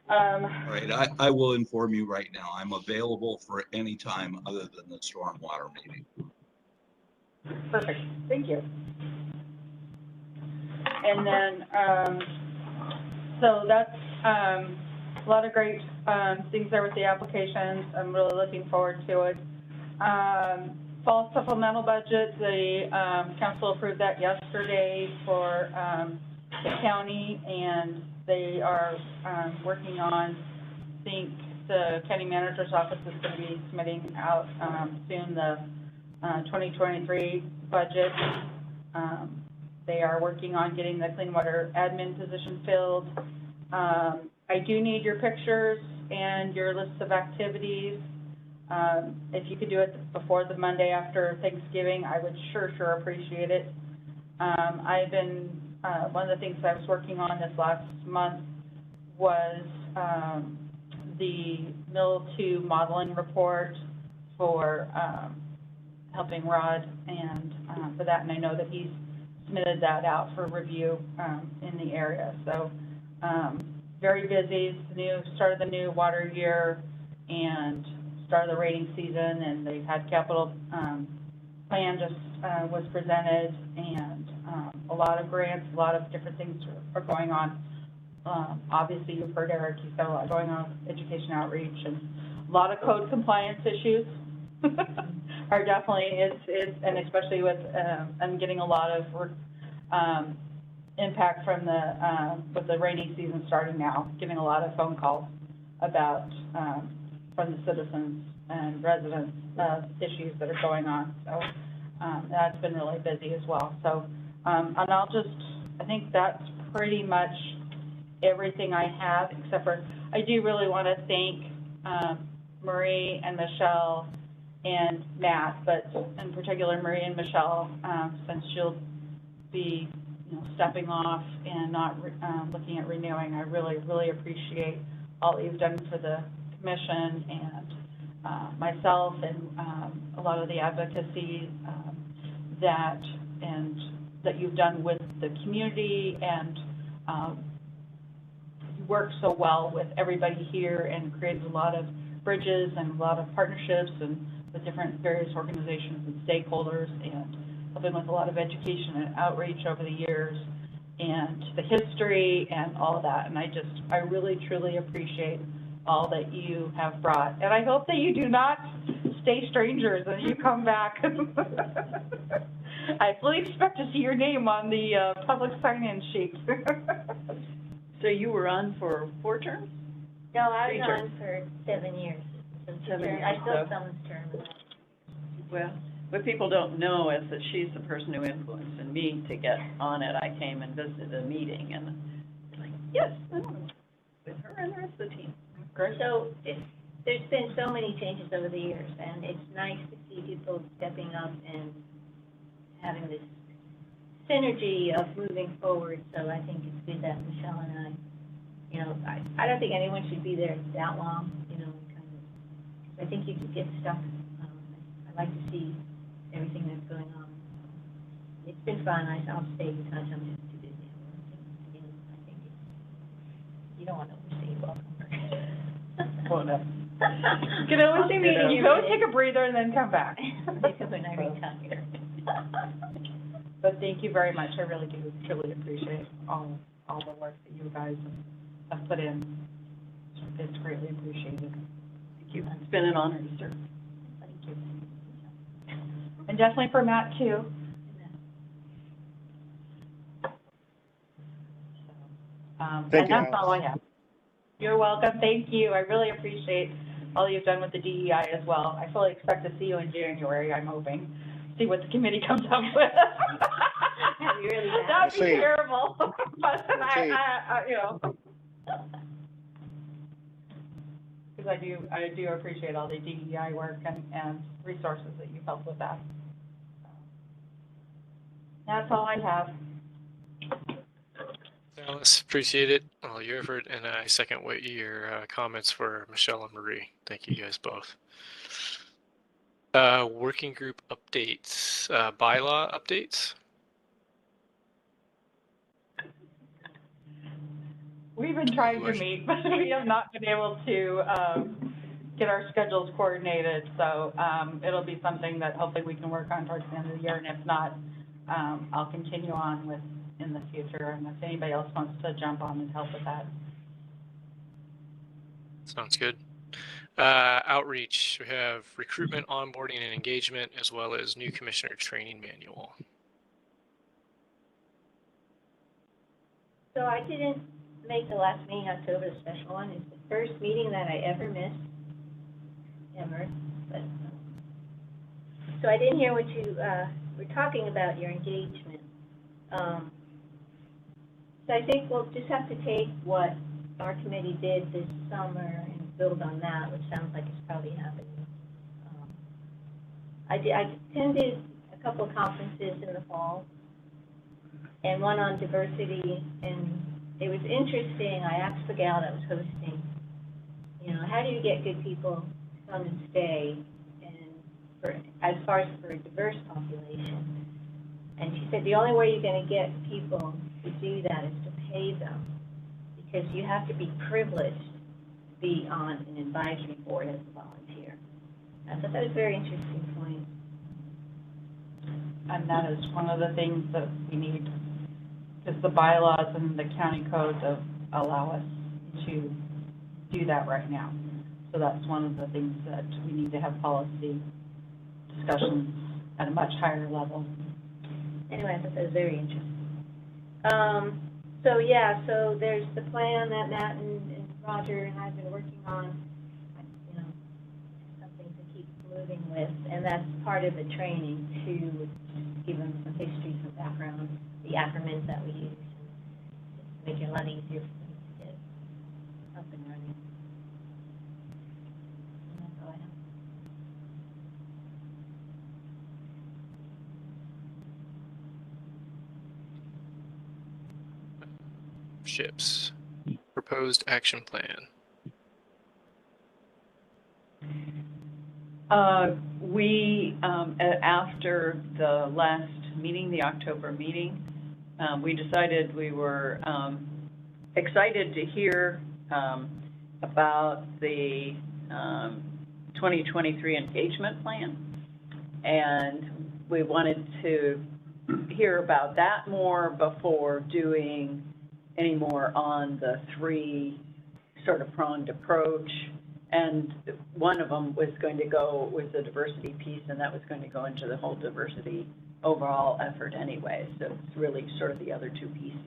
Right, I will inform you right now. I'm available for any time other than the stormwater meeting. Perfect, thank you. And then, so that's a lot of great things there with the applications. I'm really looking forward to it. Fall supplemental budget, the council approved that yesterday for the county, and they are working on, I think the county manager's office is going to be submitting out soon the 2023 budget. They are working on getting the clean water admin position filled. I do need your pictures and your lists of activities. If you could do it before the Monday after Thanksgiving, I would sure appreciate it. I've been, one of the things I was working on this last month was the Mill 2 modeling report for helping Rod and for that, and I know that he's submitted that out for review in the area. So very busy. It's the start of the new water year and start of the rating season, and they've had capital plan just was presented, and a lot of grants, a lot of different things are going on. Obviously, you've heard Eric, he's got a lot going on with education outreach, and a lot of code compliance issues are definitely, and especially with, I'm getting a lot of impact from with the rainy season starting now, getting a lot of phone calls about, from the citizens and residents, issues that are going on. So that's been really busy as well. So, and I think that's pretty much everything I have, except for, I do really want to thank Marie and Michelle and Matt, but in particular Marie and Michelle, since she'll be, stepping off and not looking at renewing. I really appreciate all that you've done for the commission and myself, and a lot of the advocacy that you've done with the community, and you work so well with everybody here and creates a lot of bridges and a lot of partnerships and with different various organizations and stakeholders, and helping with a lot of education and outreach over the years, and the history and all of that. And I really, truly appreciate all that you have brought. And I hope that you do not stay strangers as you come back. I fully expect to see your name on the public sign-in sheet. So you were on for 4 terms? No, I Three was terms. on for 7 years. So 7 years, I filled so- someone's term. Well, what people don't know is that she's the person who influenced me to get on it. I came and visited a meeting and like, yes, I want to with her and the rest of the team. Great. So there's been so many changes over the years, and it's nice to see people stepping up and having this synergy of moving forward. So I think it's good that Michelle and I, you know, I don't think anyone should be there that long, you know, kind of, 'cause I think you could get stuck. I like to see everything that's going on. It's been fun. I'll stay because I'm just too busy. You know, I think you don't want to overstay welcome. Well, no. You can always see me, you go take a breather and then come back. Maybe when I retire. But thank you very much. I really do truly appreciate all the work that you guys have put in. It's greatly appreciated. Thank you. It's been an honor to serve. Thank you. And definitely for Matt too. Thank And you, that's all I have. You're welcome. Thank you. I really appreciate all you've done with the DEI as well. I fully expect to see you in January, I'm hoping. See what the committee comes up with. That'd be really bad. That'd be We'll see. terrible. But We'll see. I you know. Because I do appreciate all the DEI work and resources that you've helped with that. That's all I have. Alice, appreciate it, all your effort, and I second what your comments for Michelle and Marie. Thank you guys both. Working group updates, bylaw updates. We've been trying to meet, but we have not been able to get our schedules coordinated. So it'll be something that hopefully we can work on towards the end of the year. And if not, I'll continue on with in the future. And if anybody else wants to jump on and help with that. Sounds good. Outreach, we have recruitment, onboarding, and engagement, as well as new commissioner training manual. So I didn't make the last meeting, October, the special one. It's the first meeting that I ever missed, ever. But, so I didn't hear what you were talking about, your engagement. So I think we'll just have to take what our committee did this summer and build on that, which sounds like it's probably happening. I attended a couple of conferences in the fall, and one on diversity, and it was interesting. I asked the gal that was hosting, you know, how do you get good people to come and stay, and as far as for a diverse population? And she said the only way you're going to get people to do that is to pay them, because you have to be privileged to be on an advisory board as a volunteer. I thought that was a very interesting point. And that is one of the things that we need, because the bylaws and the county codes allow us to do that right now. So that's one of the things that we need to have policy discussions at a much higher level. Anyway, I thought that was very interesting. So yeah, so there's the plan that Matt and Roger and I've been working on, you know, something to keep moving with, and that's part of the training to give them some history, some background, the acronyms that we use, and make it a lot easier for them to get up and running. And that's all I have. Ships. Proposed action plan. After the last meeting, the October meeting, we decided we were excited to hear about the 2023 engagement plan. And we wanted to hear about that more before doing any more on the 3 sort of pronged approach. And one of them was the diversity piece, and that was going to go into the whole diversity overall effort anyway. So it's really sort of the other 2 pieces.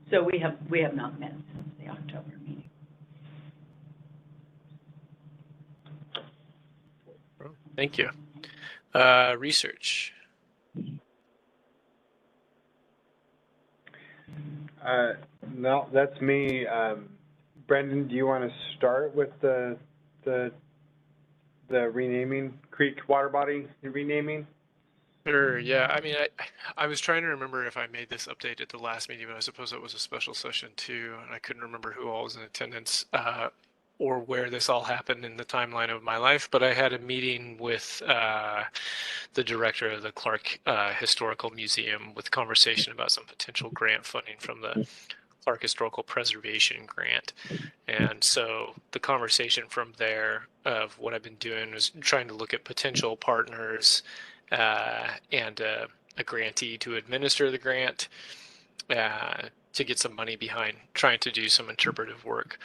So we have not met since the October meeting. Thank you. Research. No, that's me. Brendan, do you want to start with the renaming, creek water body renaming? Sure, yeah. I mean, I was trying to remember if I made this update at the last meeting, but I suppose it was a special session too, and I couldn't remember who all was in attendance or where this all happened in the timeline of my life. But I had a meeting with the director of the Clark Historical Museum with conversation about some potential grant funding from the Clark Historical Preservation Grant. And so the conversation from there of what I've been doing was trying to look at potential partners and a grantee to administer the grant to get some money behind trying to do some interpretive work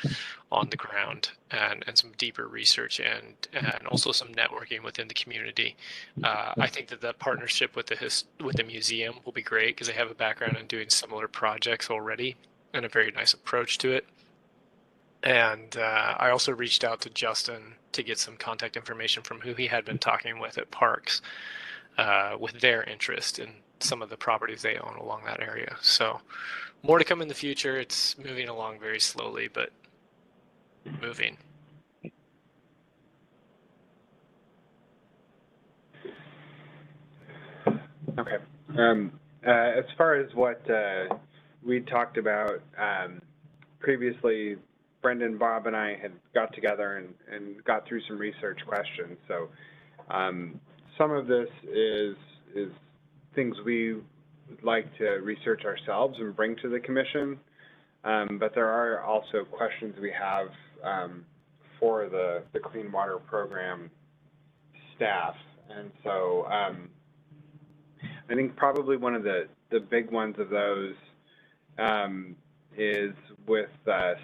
on the ground and some deeper research and also some networking within the community. I think that the partnership with the museum will be great because they have a background in doing similar projects already and a very nice approach to it. And I also reached out to Justin to get some contact information from who he had been talking with at Parks with their interest in some of the properties they own along that area. So more to come in the future. It's moving along very slowly, but moving. Okay. As far as what we talked about previously, Brendan, Bob, and I had got together and got through some research questions. So some of this is things we would like to research ourselves and bring to the commission, but there are also questions we have for the Clean Water Program staff. And so I think probably one of the big ones of those is with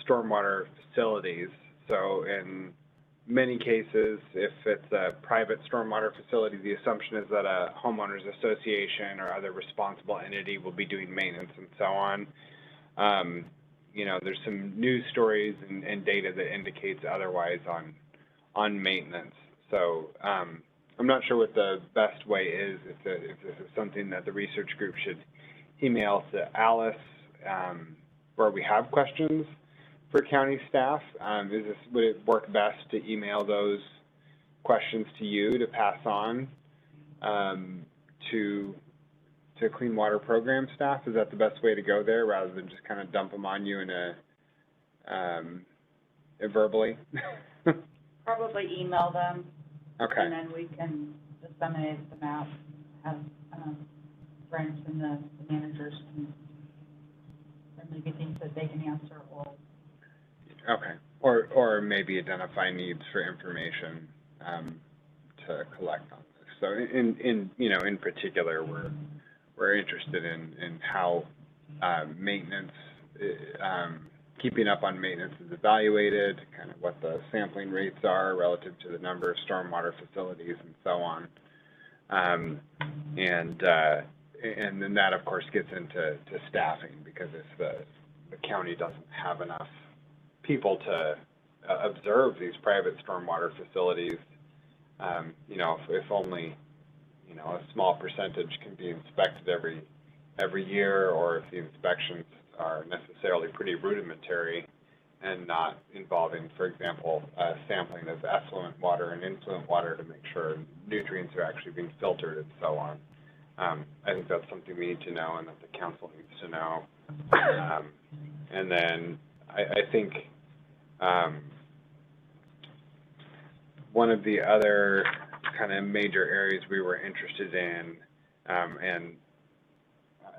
stormwater facilities. So in many cases, if it's a private stormwater facility, the assumption is that a homeowners association or other responsible entity will be doing maintenance and so on. You know, there's some news stories and data that indicates otherwise on maintenance. So I'm not sure what the best way is, if this is something that the research group should email to Alice where we have questions for county staff. Would it work best to email those questions to you to pass on to Clean Water Program staff? Is that the best way to go there, rather than just kind of dump them on you in a verbally? Probably email them. Okay. And then we can disseminate them out, have Brent and the managers can, or maybe things that they can answer, or. Okay. Or maybe identify needs for information to collect on this. So in particular, we're interested in how maintenance, keeping up on maintenance is evaluated, kind of what the sampling rates are relative to the number of stormwater facilities and so on. And then that, of course, gets into staffing, because if the county doesn't have enough people to observe these private stormwater facilities, if only a small percentage can be inspected every year, or if the inspections are necessarily pretty rudimentary and not involving, for example, sampling of effluent water and influent water to make sure nutrients are actually being filtered and so on. I think that's something we need to know and that the council needs to know. And then I think one of the other kind of major areas we were interested in, and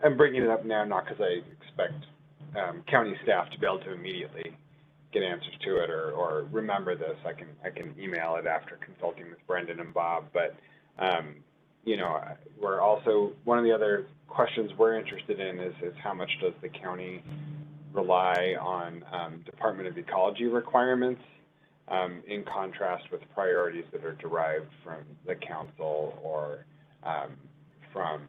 I'm bringing it up now not because I expect county staff to be able to immediately get answers to it or remember this, I can email it after consulting with Brendan and Bob. But you know, we're also, one of the other questions we're interested in is how much does the county rely on Department of Ecology requirements in contrast with priorities that are derived from the council or from,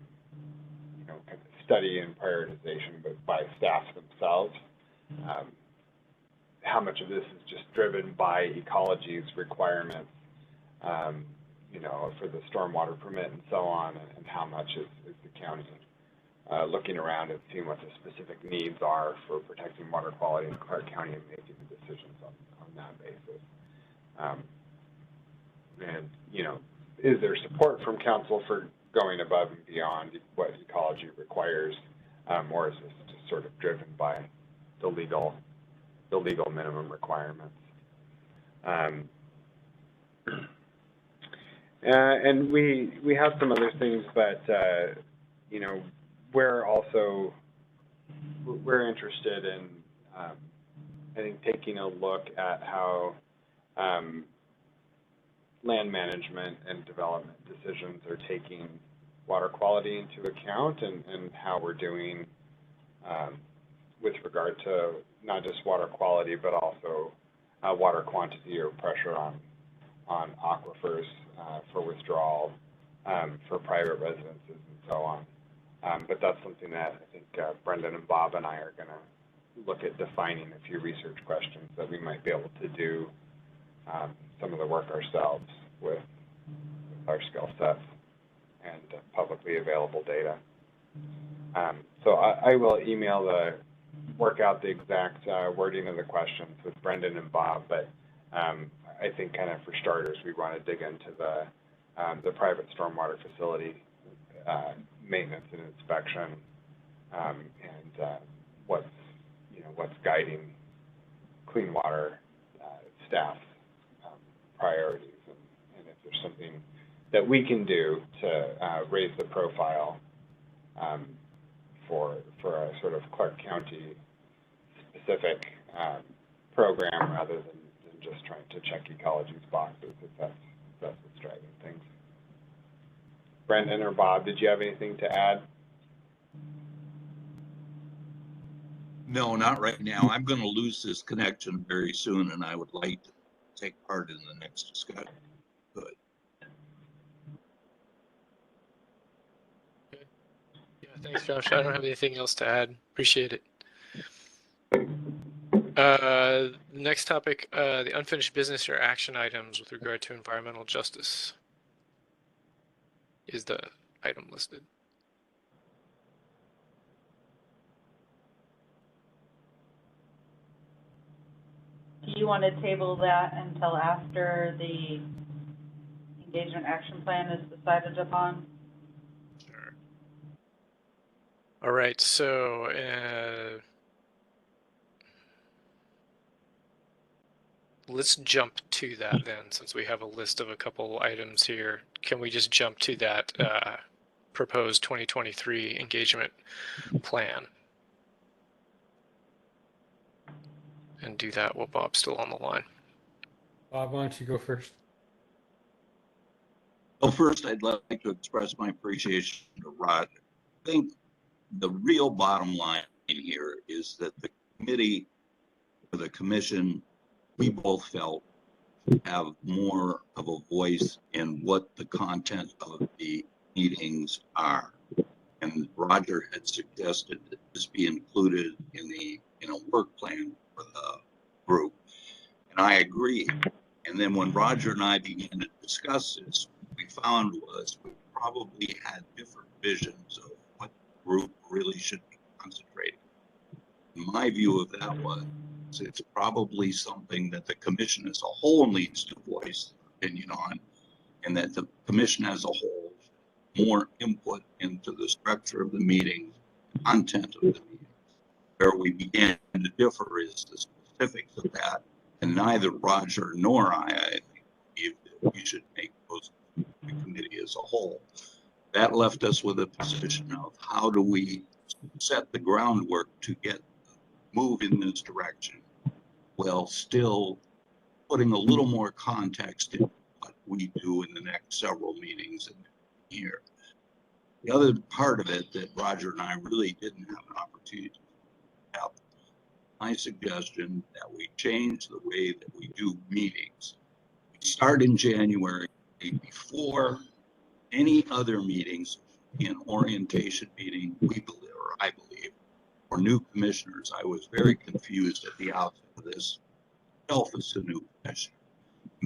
you know, kind of study and prioritization by staff themselves. How much of this is just driven by ecology's requirements, you know, for the stormwater permit and so on, and how much is the county looking around and seeing what the specific needs are for protecting water quality in Clark County and making the decisions on that basis. And, you know, is there support from council for going above and beyond what ecology requires, or is this just sort of driven by the legal minimum requirements? And we have some other things, but you know, we're interested in I think taking a look at how land management and development decisions are taking water quality into account, and how we're doing with regard to not just water quality, but also water quantity or pressure on aquifers for withdrawal for private residences and so on. But that's something that I think Brendan and Bob and I are going to look at defining a few research questions that we might be able to do some of the work ourselves with our skill sets and publicly available data. So I will work out the exact wording of the questions with Brendan and Bob, but I think kind of for starters, we want to dig into the private stormwater facility maintenance and inspection, and what's guiding clean water staff priorities, and if there's something that we can do to raise the profile for a sort of Clark County specific program rather than just trying to check ecology's boxes, if that's what's driving things. Brendan or Bob, did you have anything to add? No, not right now. I'm going to lose this connection very soon, and I would like to take part in the next discussion. Good. Yeah, thanks, Josh. I don't have anything else to add. Appreciate it. Next topic, the unfinished business or action items with regard to environmental justice is the item listed. Do you want to table that until after the engagement action plan is decided upon? Sure. All right, so let's jump to that then, since we have a list of a couple items here. Can we just jump to that proposed 2023 engagement plan? And do that while Bob's still on the line. Bob, why don't you go first? Well, first, I'd like to express my appreciation to Roger. I think the real bottom line here is that the committee, or the commission, we both felt have more of a voice in what the content of the meetings are. And Roger had suggested that this be included in a work plan for the group. And I agree. And then when Roger and I began to discuss this, what we found was we probably had different visions of what the group really should be concentrating. My view of that was it's probably something that the commission as a whole needs to voice their opinion on, and that the commission as a whole more input into the structure of the meetings, content of the meetings. Where we began to differ is the specifics of that, and neither Roger nor I think, believe that we should make those the committee as a whole. That left us with a position of how do we set the groundwork to move in this direction. while still putting a little more context in what we do in the next several meetings in the year. The other part of it that Roger and I really didn't have an opportunity to have, my suggestion that we change the way that we do meetings. We start in January before any other meetings, an orientation meeting, we believe, or I believe, for new commissioners. I was very confused at the outset of this. Self as a new commissioner.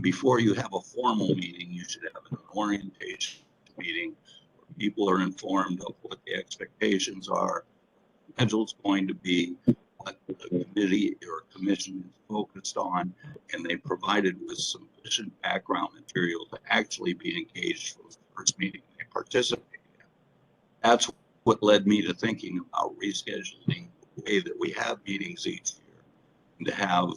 Before you have a formal meeting, you should have an orientation meeting where people are informed of what the expectations are, schedule's going to be, what the committee or commission is focused on, and they provided with sufficient background material to actually be engaged from the first meeting they participated in. That's what led me to thinking about rescheduling the way that we have meetings each year, and to have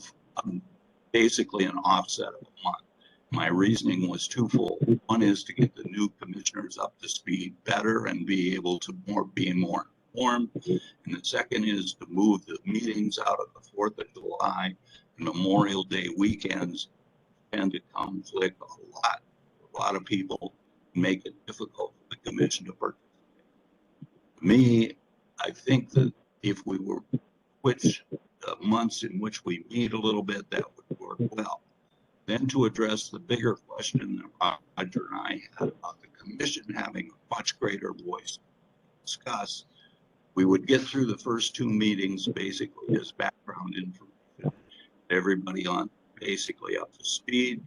basically an offset of a month. My reasoning was twofold. One is to get the new commissioners up to speed better and be able to be more informed. And the second is to move the meetings out of the 4th of July and Memorial Day weekends and to conflict a lot of people, make it difficult for the commission to participate. To me, I think that if we were switch the months in which we meet a little bit, that would work well. Then to address the bigger question that Roger and I had about the commission having a much greater voice to discuss, we would get through the first 2 meetings basically as background information, everybody on basically up to speed,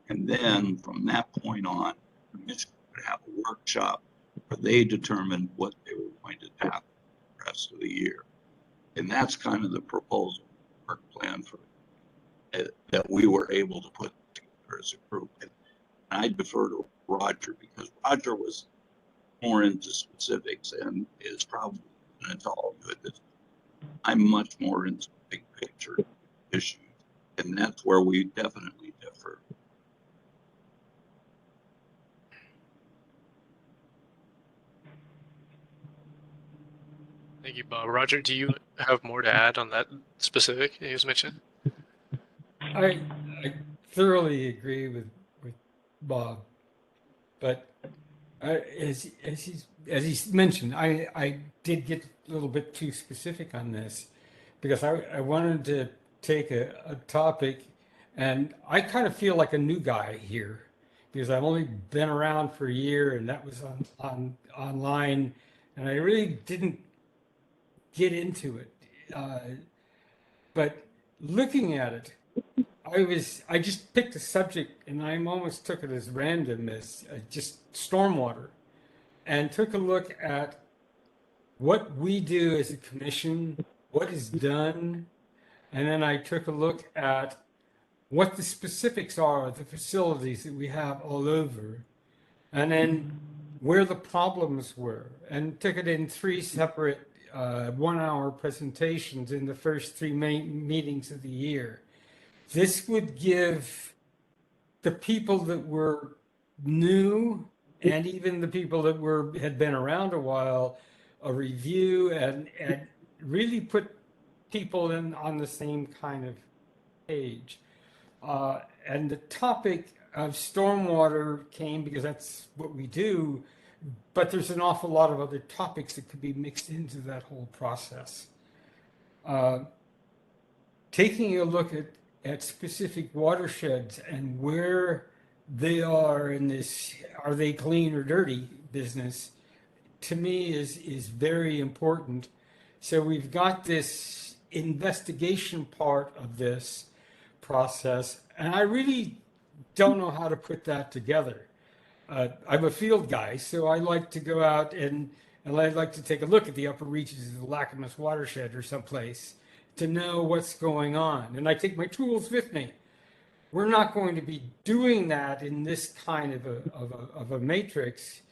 and then from that point on, the commission would have a workshop where they determined what they were going to tackle the rest of the year. And that's kind of the proposal work plan for that we were able to put together as a group. And I defer to Roger because Roger was more into specifics and is probably into all of it. I'm much more into big picture issues, and that's where we definitely differ. Thank you, Bob. Roger, do you have more to add on that specific you just mentioned? I thoroughly agree with Bob, but as he's mentioned, I did get a little bit too specific on this because I wanted to take a topic, and I kind of feel like a new guy here because I've only been around for a year, and that was on online, and I really didn't get into it. But looking at it, I just picked a subject and I almost took it as random as just stormwater, and took a look at what we do as a commission, what is done, and then I took a look at what the specifics are of the facilities that we have all over, and then where the problems were, and took it in 3 separate 1-hour presentations in the first 3 main meetings of the year. This would give the people that were new and even the people that had been around a while a review and really put people on the same kind of page. And the topic of stormwater came because that's what we do, but there's an awful lot of other topics that could be mixed into that whole process. Taking a look at specific watersheds and where they are in this, are they clean or dirty business, to me is very important. So we've got this investigation part of this process, and I really don't know how to put that together. I'm a field guy, so I like to go out and I'd like to take a look at the upper reaches of the Lacamas watershed or someplace to know what's going on. And I take my tools with me. We're not going to be doing that in this kind of a matrix,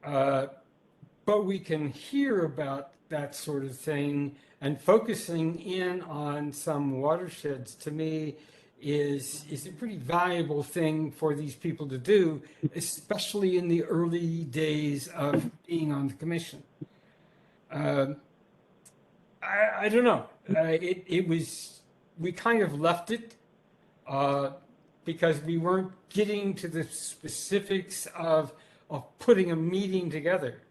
but we can hear about that sort of thing, and focusing in on some watersheds to me is a pretty valuable thing for these people to do, especially in the early days of being on the commission. I don't know. It was we kind of left it because we weren't getting to the specifics of putting a meeting together.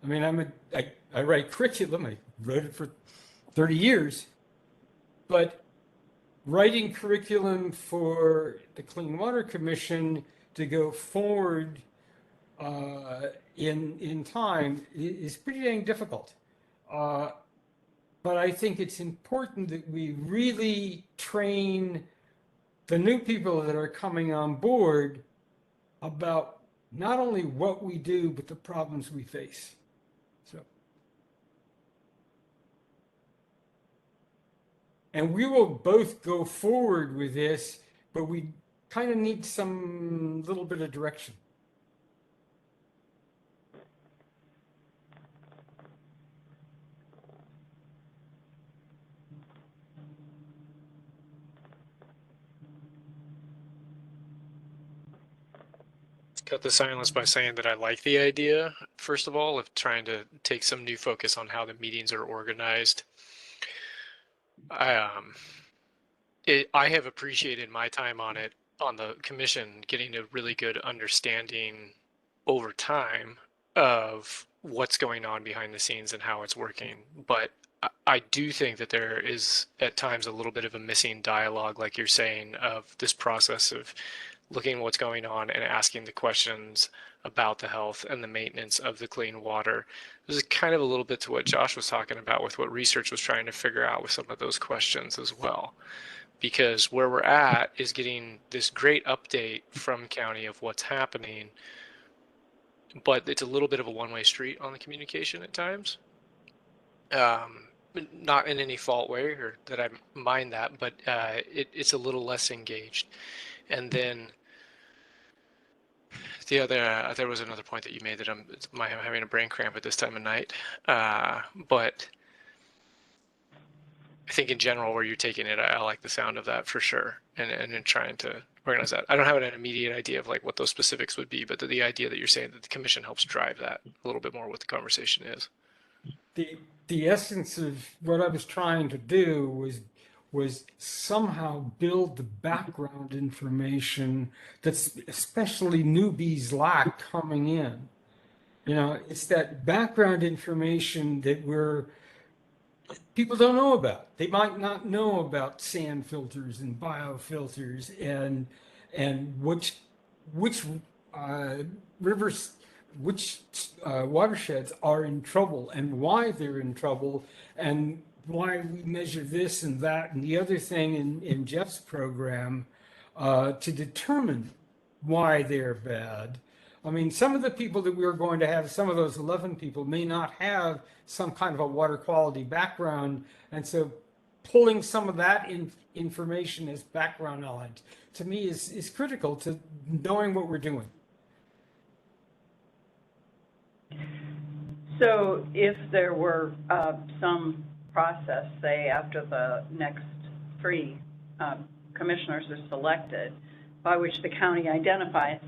I mean, I write curriculum. I wrote it for 30 years, but writing curriculum for the Clean Water Commission to go forward in time is pretty dang difficult. But I think it's important that we really train the new people that are coming on board about not only what we do, but the problems we face. So, and we will both go forward with this, but we kind of need some little bit of direction. Cut the silence by saying that I like the idea, first of all, of trying to take some new focus on how the meetings are organized. I have appreciated my time on it, on the commission, getting a really good understanding over time of what's going on behind the scenes and how it's working. But I do think that there is at times a little bit of a missing dialogue, like you're saying, of this process of looking at what's going on and asking the questions about the health and the maintenance of the clean water. This is kind of a little bit to what Josh was talking about with what research was trying to figure out with some of those questions as well. Because where we're at is getting this great update from county of what's happening, but it's a little bit of a one-way street on the communication at times. Not in any fault way or that I mind that, but it's a little less engaged. And then the other, there was another point that you made that I'm having a brain cramp at this time of night. But I think in general, where you're taking it, I like the sound of that for sure, and in trying to organize that. I don't have an immediate idea of like what those specifics would be, but the idea that you're saying that the commission helps drive that a little bit more what the conversation is. The essence of what I was trying to do was somehow build the background information that's especially newbies lack coming in. You know, it's that background information that people don't know about. They might not know about sand filters and biofilters and which rivers, which watersheds are in trouble and why they're in trouble and why we measure this and that and the other thing in Jeff's program to determine why they're bad. I mean, some of the people that we're going to have, some of those 11 people may not have some kind of a water quality background. And so pulling some of that information as background knowledge to me is critical to knowing what we're doing. So if there were some process, say after the next 3 commissioners are selected, by which the county identifies,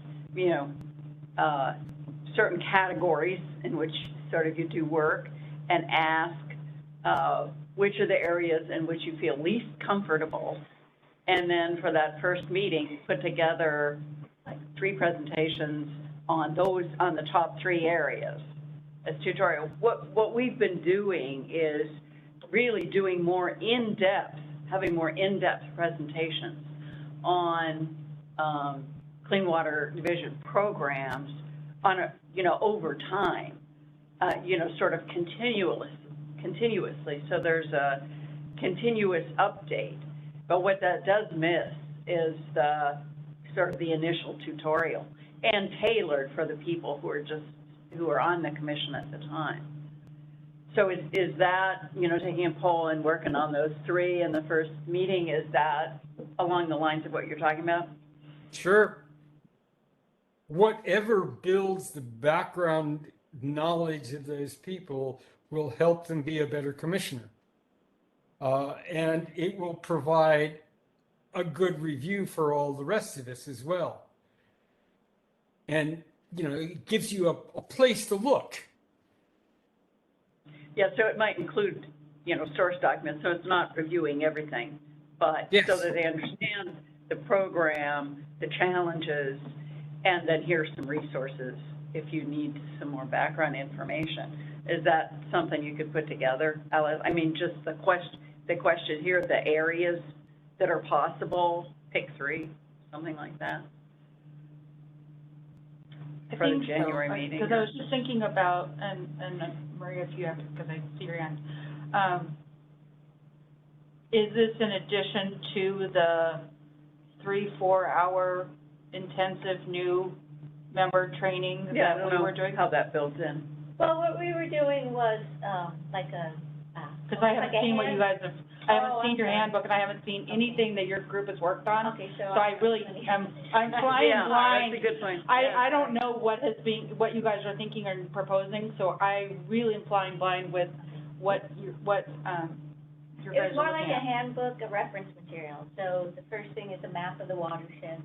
certain categories in which sort of you do work and ask which are the areas in which you feel least comfortable. And then for that first meeting, put together like 3 presentations on the top 3 areas as tutorial. What we've been doing is really doing more in-depth, having more in-depth presentations on Clean Water Division programs on over time, sort of continuously. So there's a continuous update. But what that does miss is the sort of the initial tutorial and tailored for the people who are on the commission at the time. So is that, taking a poll and working on those 3 in the first meeting, is that along the lines of what you're talking about? Sure. Whatever builds the background knowledge of those people will help them be a better commissioner. And it will provide a good review for all the rest of us as well. And, it gives you a place to look. Yeah, so it might include, source documents, so it's not reviewing everything but Yes. so that they understand the program, the challenges, and then here's some resources if you need some more background information. Is that something you could put together, Alice? I mean, just the question here, the areas that are possible, pick 3, something like that. I For the think so, January meeting. because I was just thinking about, and Maria, if you have, because I see your hand. Is this in addition to the 3-4 hour intensive new member training Yeah, I that don't we know were doing? how that builds in. Well, what we were doing was, like a, Because I haven't like a seen what you guys have, I haven't Oh, seen I'm your sorry. handbook, and I haven't seen anything that your group has worked on. okay, So I really I'm flying Yeah, blind. that's a good point. I don't know what you guys are thinking or proposing, so I really am flying blind with what you guys It are was more looking like a at. handbook, a reference material. So the first thing is a map of the watershed.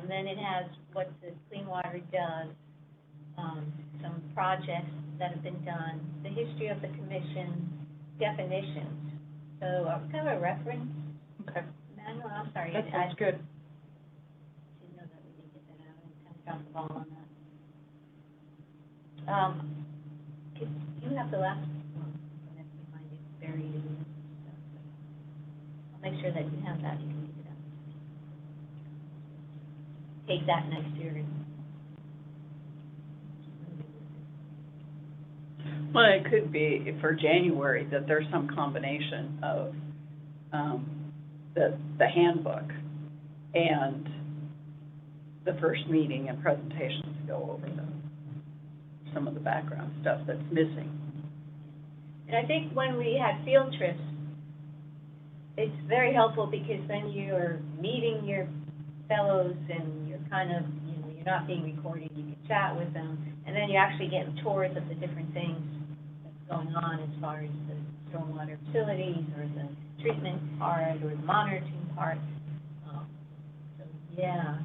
Then it has what the Clean Water does, some projects that have been done, the history of the commission, definitions. So kind of a reference Okay, manual. I'm sorry, that I sounds good. didn't know that we didn't get that out. I kind of dropped the ball on that. If you have the last one, let me find it buried in this stuff. I'll make sure that you have that, you can get it out. Take that next year and. Well, it could be for January that there's some combination of the handbook and the first meeting and presentations to go over some of the background stuff that's missing. And I think when we had field trips, it's very helpful because then you're meeting your fellows and you're kind of, you're not being recorded, you can chat with them, and then you actually get tours of the different things that's going on as far as the stormwater facilities or the treatment part or the monitoring part. So, yeah,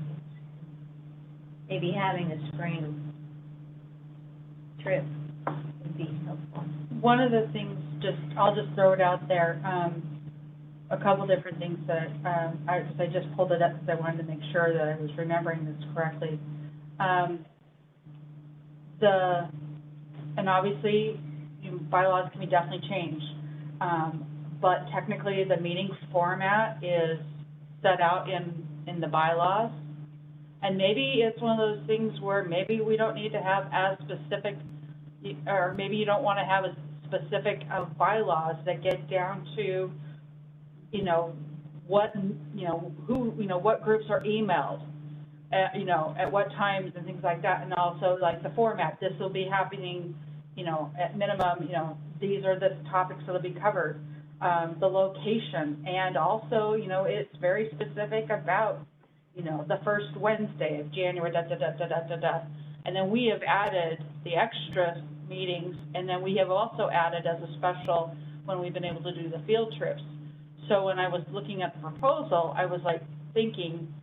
maybe having a spring trip would be helpful. One of the things, I'll just throw it out there, a couple different things that, because I just pulled it up because I wanted to make sure that I was remembering this correctly. And obviously, bylaws can be definitely changed, but technically the meeting format is set out in the bylaws. And maybe it's one of those things where maybe we don't need to have as specific, or maybe you don't want to have as specific of bylaws that get down to, what, what groups are emailed, at what times and things like that. And also like the format, this will be happening, at minimum, these are the topics that'll be covered, the location. And also, it's very specific about, the first Wednesday of January, And then we have added the extra meetings, and then we have also added as a special when we've been able to do the field trips. So when I was looking at the proposal, I was like thinking,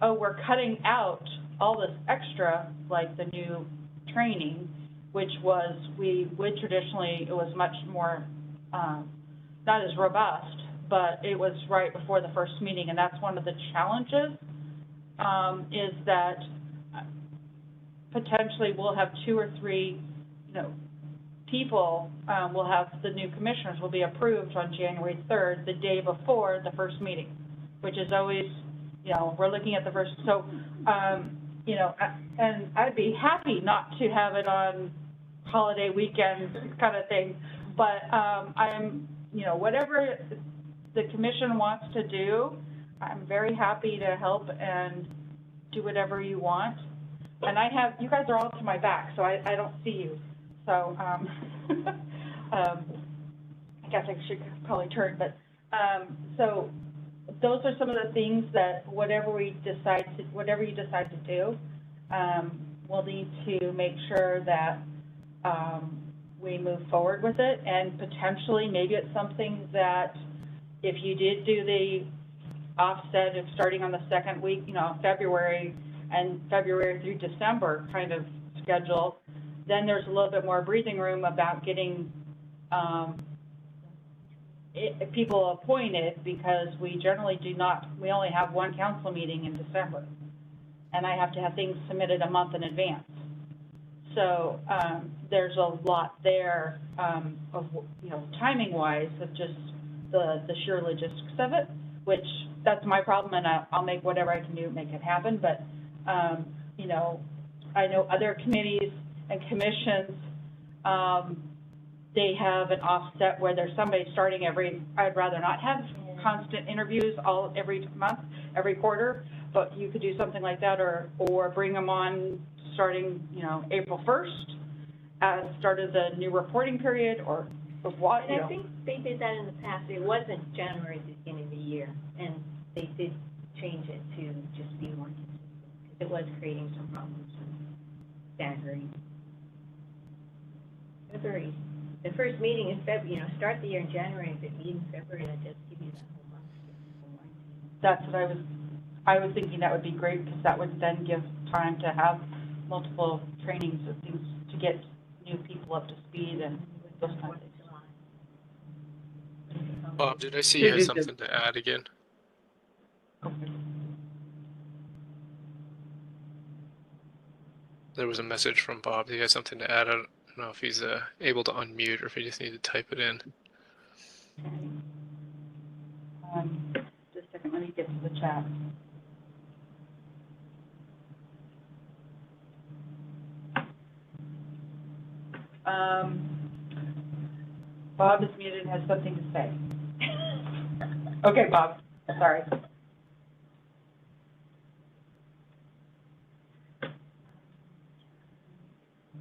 oh, we're cutting out all this extra, like the new training, which was, we would traditionally, it was much more, not as robust, but it was right before the first meeting, and that's one of the challenges, is that potentially we'll have 2 or 3, people, will have, the new commissioners will be approved on January 3rd, the day before the first meeting, which is always, we're looking at the first, so, and I'd be happy not to have it on holiday weekend kind of thing, but, I'm, whatever the commission wants to do, I'm very happy to help and do whatever you want. And you guys are all to my back, so I don't see you. So, I guess I should probably turn, but, so those are some of the things that whatever you decide to do, we'll need to make sure that, we move forward with it, and potentially maybe it's something that if you did do the offset of starting on the second week, February, and February through December kind of schedule, then there's a little bit more breathing room about getting, people appointed, because we generally we only have one council meeting in December. And I have to have things submitted a month in advance. So, there's a lot there, of, timing wise, of just the sheer logistics of it, which that's my problem, and I'll make whatever I can do to make it happen. But, I know other committees and commissions, they have an offset where there's somebody starting I'd rather not have constant interviews every month, every quarter, but you could do something like that, or bring them on starting, April 1st, as start of the new reporting period, or what, And I think they did that in the past. It wasn't January at the beginning of the year, and they did change it to just be more consistent, because it was creating some problems with staggering. February, the first meeting in February, start the year in January, if it meet in February, that just give you that whole month. That's what I was thinking. That would be great, because that would then give time to have multiple trainings and things to get new people up to speed and those kinds of things. Bob, did I see you had something to add again? There was a message from Bob. He had something to add. I don't know if he's able to unmute or if he just needs to type it in. Just a second, let me get to the chat. Bob is muted and has something to say. Okay, Bob, sorry.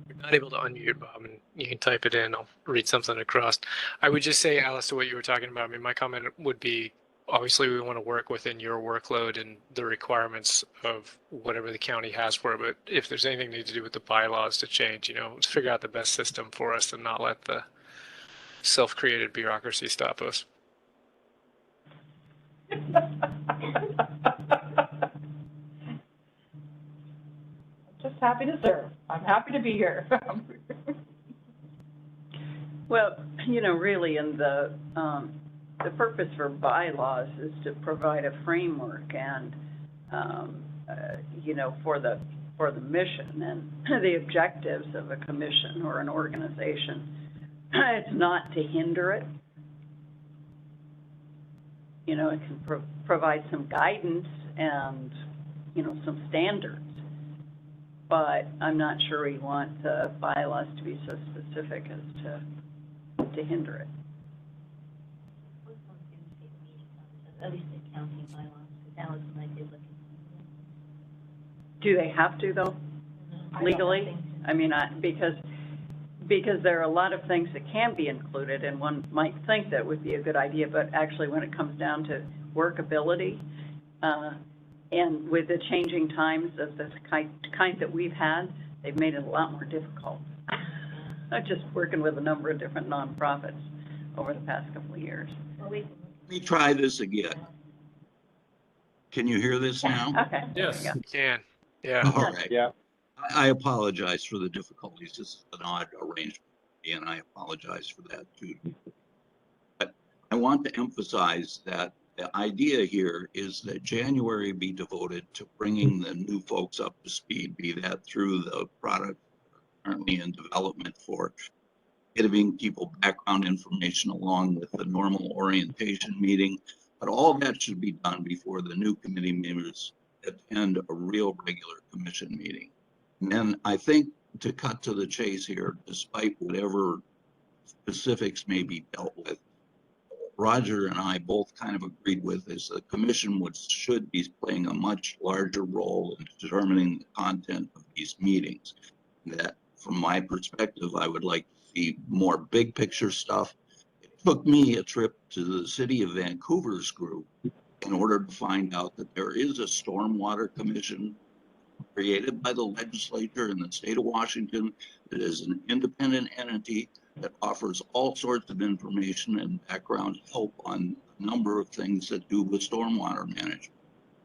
You're not able to unmute, Bob, and you can type it in. I'll read something across. I would just say, Alice, to what you were talking about, my comment would be, obviously we want to work within your workload and the requirements of whatever the county has for it, but if there's anything need to do with the bylaws to change, let's figure out the best system for us and not let the self-created bureaucracy stop us. Just happy to serve. I'm happy to be here. Well, really, in the purpose for bylaws is to provide a framework and, for the mission and the objectives of a commission or an organization. It's not to hinder it. It can provide some guidance and, some standards. But I'm not sure we want bylaws to be so specific as to hinder it. At least the county bylaws, because Alice and I did look at them. Do they have to, though, legally? I mean, because there are a lot of things that can be included, and one might think that would be a good idea, but actually when it comes down to workability, and with the changing times of the kind that we've had, they've made it a lot more difficult. Just working with a number of different nonprofits over the past couple of years. Well, we Let me try this again. Can you hear this now? Okay. Yes. You can. Yeah. All right. Yeah. I apologize for the difficulties. This is an odd arrangement, and I apologize for that too. But I want to emphasize that the idea here is that January be devoted to bringing the new folks up to speed, be that through the product currently in development for giving people background information along with the normal orientation meeting. But all that should be done before the new committee members attend a real regular commission meeting. And then I think, to cut to the chase here, despite whatever specifics may be dealt with, Roger and I both kind of agreed with is the commission should be playing a much larger role in determining the content of these meetings. That, from my perspective, I would like to see more big picture stuff. It took me a trip to the city of Vancouver's group in order to find out that there is a stormwater commission created by the legislature in the state of Washington that is an independent entity that offers all sorts of information and background help on a number of things that do with stormwater management.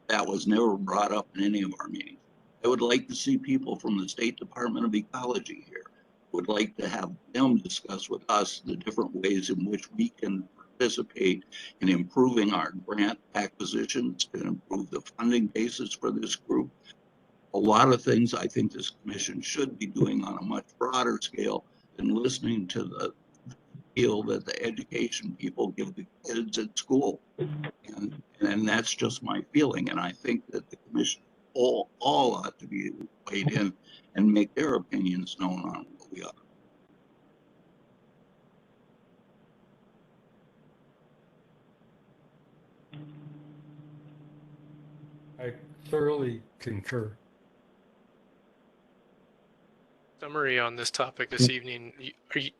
That was never brought up in any of our meetings. I would like to see people from the State Department of Ecology here. Would like to have them discuss with us the different ways in which we can participate in improving our grant acquisitions, to improve the funding basis for this group. A lot of things I think this commission should be doing on a much broader scale than listening to the feel that the education people give the kids at school. And that's just my feeling. And I think that the commission all ought to be weighed in and make their opinions known on what we are. I thoroughly concur. Summary on this topic this evening.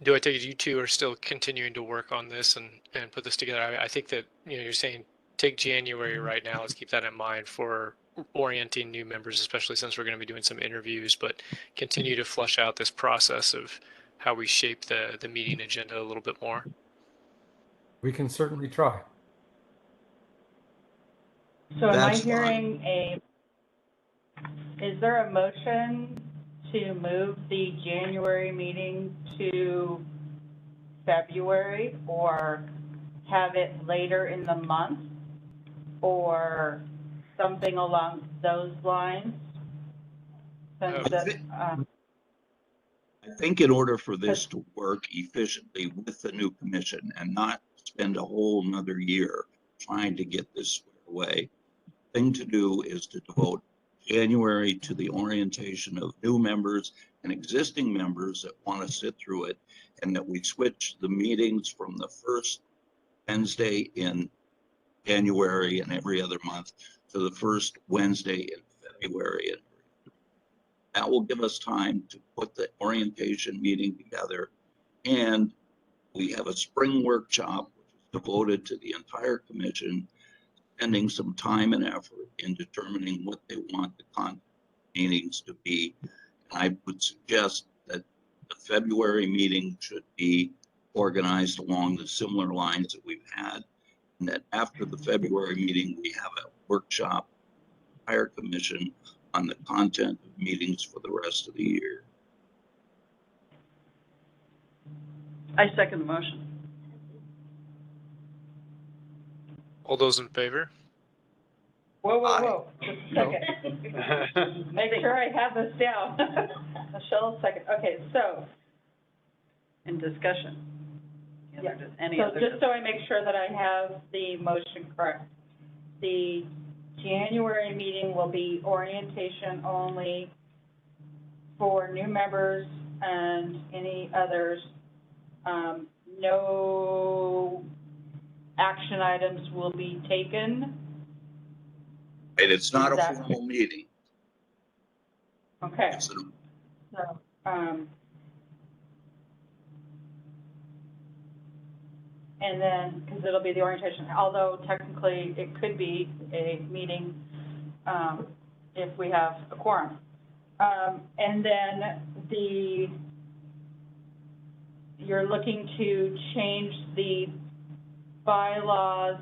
Do I take it you two are still continuing to work on this and put this together? I think that, you're saying take January right now. Let's keep that in mind for orienting new members, especially since we're going to be doing some interviews, but continue to flush out this process of how we shape the meeting agenda a little bit more. We can certainly try. So am I That's hearing is there a motion to move the January meeting to February, or have it later in the month, or something along those lines? I think in order for this to work efficiently with the new commission and not spend a whole another year trying to get this squared away, the thing to do is to devote January to the orientation of new members and existing members that want to sit through it, and that we switch the meetings from the first Wednesday in January and every other month to the first Wednesday in February. And that will give us time to put the orientation meeting together. And we have a spring workshop, which is devoted to the entire commission, spending some time and effort in determining what they want the content meetings to be. And I would suggest that the February meeting should be organized along the similar lines that we've had, and that after the February meeting, we have a workshop, entire commission, on the content of meetings for the rest of the year. I second the motion. All those in favor? Whoa, just a second. Make sure I have this down. Michelle, second. Okay, so, In discussion. Yeah. Any so other? just so I make sure that I have the motion correct, the January meeting will be orientation only for new members and any others. No action items will be taken. And it's not a Exactly. formal meeting. Okay. It's an So, and then, because it'll be the orientation, although technically it could be a meeting if we have a quorum. And then you're looking to change the bylaws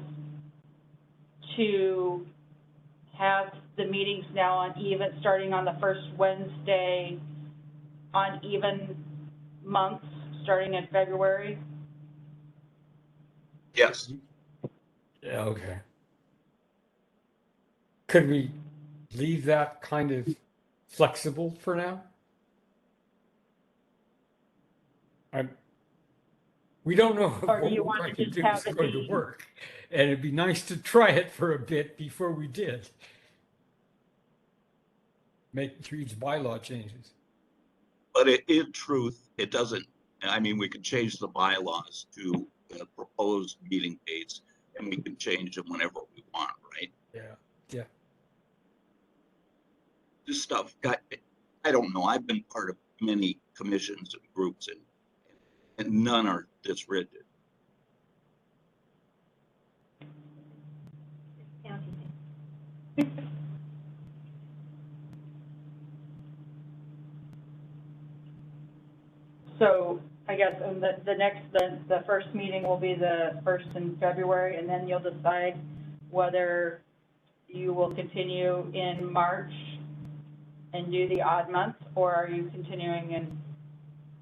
to have the meetings now starting on the first Wednesday on even months, starting in February. Yes. Yeah, okay. Could we leave that kind of flexible for now? We don't know Or do what you we're want going to to just do have is it going to be- work. And it'd be nice to try it for a bit before we did. Make huge bylaw changes. But in truth, it doesn't, I mean, we could change the bylaws to proposed meeting dates, and we can change them whenever we want, right? Yeah. This stuff I don't know, I've been part of many commissions and groups, and none are this rigid. So I guess the first meeting will be the first in February, and then you'll decide whether you will continue in March and do the odd month, or are you continuing in,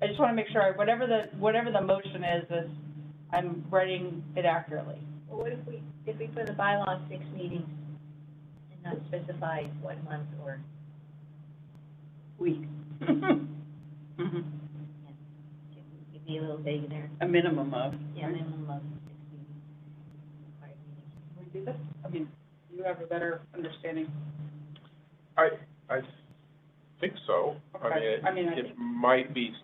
I just want to make sure, whatever the motion is I'm writing it accurately. Well, what if we put a bylaw 6 meetings and not specify what month or? Week. Mhm. It'd be a little vague there. A minimum of. Yeah, minimum of 6 meetings, 5 meetings. Can we do this? I mean, you have a better understanding. I think so. Okay. I mean, I It think- might be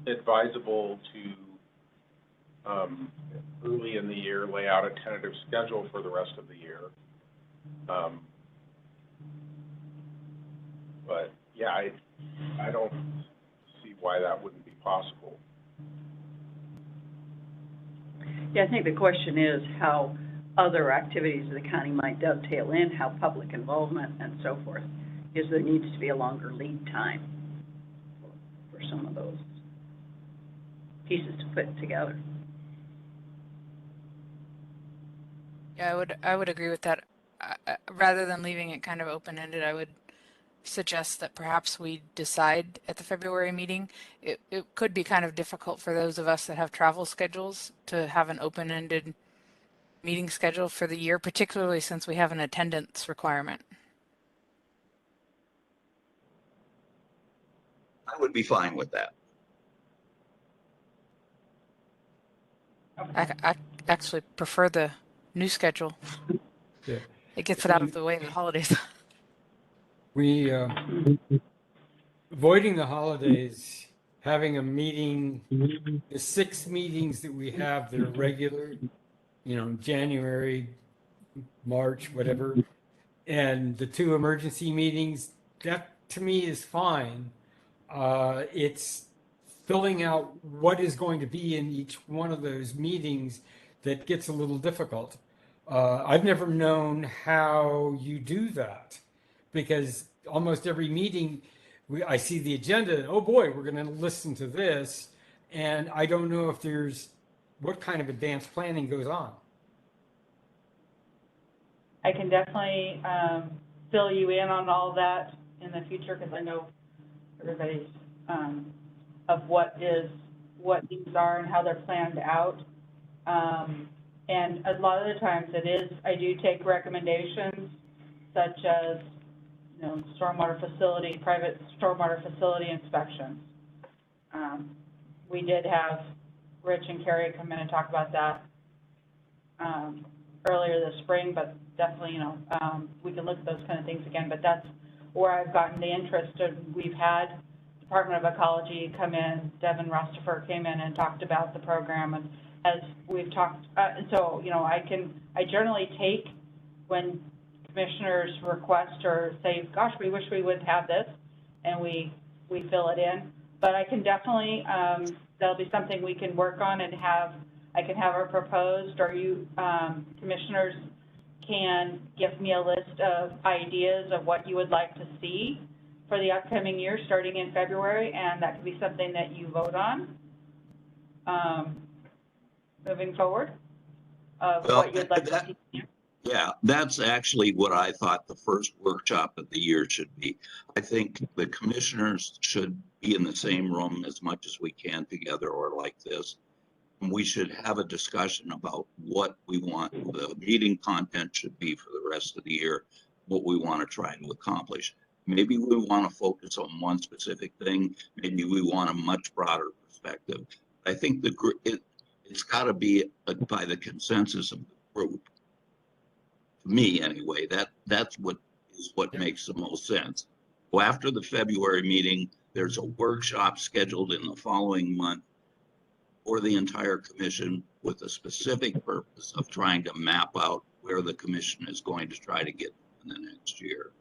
advisable to, early in the year, lay out a tentative schedule for the rest of the year. But, yeah, I don't see why that wouldn't be possible. Yeah, I think the question is how other activities of the county might dovetail in, how public involvement and so forth. Is there needs to be a longer lead time for some of those pieces to put together. Yeah, I would agree with that. Rather than leaving it kind of open-ended, I would suggest that perhaps we decide at the February meeting. It could be kind of difficult for those of us that have travel schedules to have an open-ended meeting schedule for the year, particularly since we have an attendance requirement. I would be fine with that. I actually prefer the new schedule. Yeah. It gets it out of the way of the holidays. We, avoiding the holidays, having a meeting, the 6 meetings that we have that are regular, January, March, whatever, and the 2 emergency meetings, that to me is fine. It's filling out what is going to be in each one of those meetings that gets a little difficult. I've never known how you do that, because almost every meeting I see the agenda, oh boy, we're going to listen to this, and I don't know if there's what kind of advanced planning goes on. I can definitely fill you in on all that in the future, because I know everybody's of what these are and how they're planned out. And a lot of the times I do take recommendations such as, stormwater facility, private stormwater facility inspections. We did have Rich and Carrie come in and talk about that earlier this spring, but definitely, we can look at those kind of things again, but that's where I've gotten the interest. We've had Department of Ecology come in, Devin Rostifer came in and talked about the program, and as we've talked, and so, I generally take when commissioners request or say, gosh, we wish we would have this, and we fill it in. But I can definitely, that'll be something we can work on and I can have it proposed, or you, commissioners can give me a list of ideas of what you would like to see for the upcoming year, starting in February, and that could be something that you vote on, moving forward, of what you'd like to see. Yeah, that's actually what I thought the first workshop of the year should be. I think the commissioners should be in the same room as much as we can together, or like this. And we should have a discussion about what we want the meeting content should be for the rest of the year, what we want to try to accomplish. Maybe we want to focus on one specific thing. Maybe we want a much broader perspective. I think it's got to be by the consensus of the group. To me, anyway, that's what makes the most sense. So after the February meeting, there's a workshop scheduled in the following month for the entire commission with a specific purpose of trying to map out where the commission is going to try to get in the next year,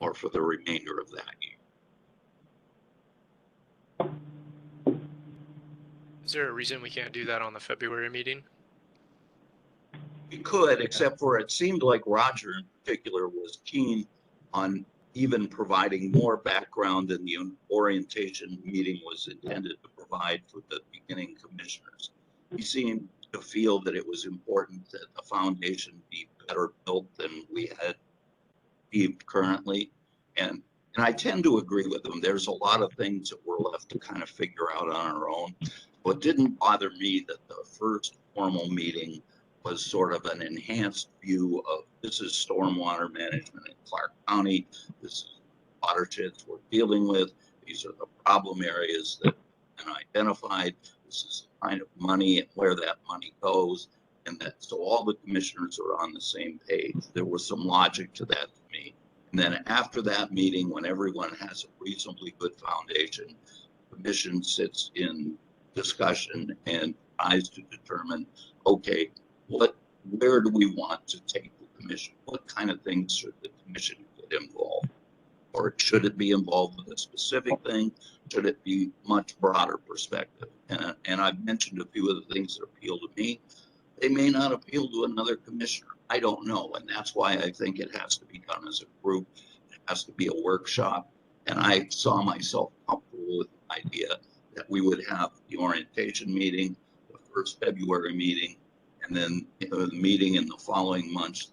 or for the remainder of that year. Is there a reason we can't do that on the February meeting? We could, except for it seemed like Roger in particular was keen on even providing more background than the orientation meeting was intended to provide for the beginning commissioners. He seemed to feel that it was important that the foundation be better built than we had currently. And I tend to agree with him. There's a lot of things that we're left to kind of figure out on our own. But it didn't bother me that the first formal meeting was sort of an enhanced view of this is stormwater management in Clark County. This is watersheds we're dealing with. These are the problem areas that have been identified. This is the kind of money and where that money goes. And that so all the commissioners are on the same page. There was some logic to that to me. And then after that meeting, when everyone has a reasonably good foundation, the commission sits in discussion and tries to determine, okay, where do we want to take the commission? What kind of things should the commission get involved? Or should it be involved with a specific thing? Should it be much broader perspective? And I've mentioned a few of the things that appeal to me. They may not appeal to another commissioner. I don't know. And that's why I think it has to be done as a group. It has to be a workshop. And I saw myself comfortable with the idea that we would have the orientation meeting, the first February meeting, and then the meeting in the following months,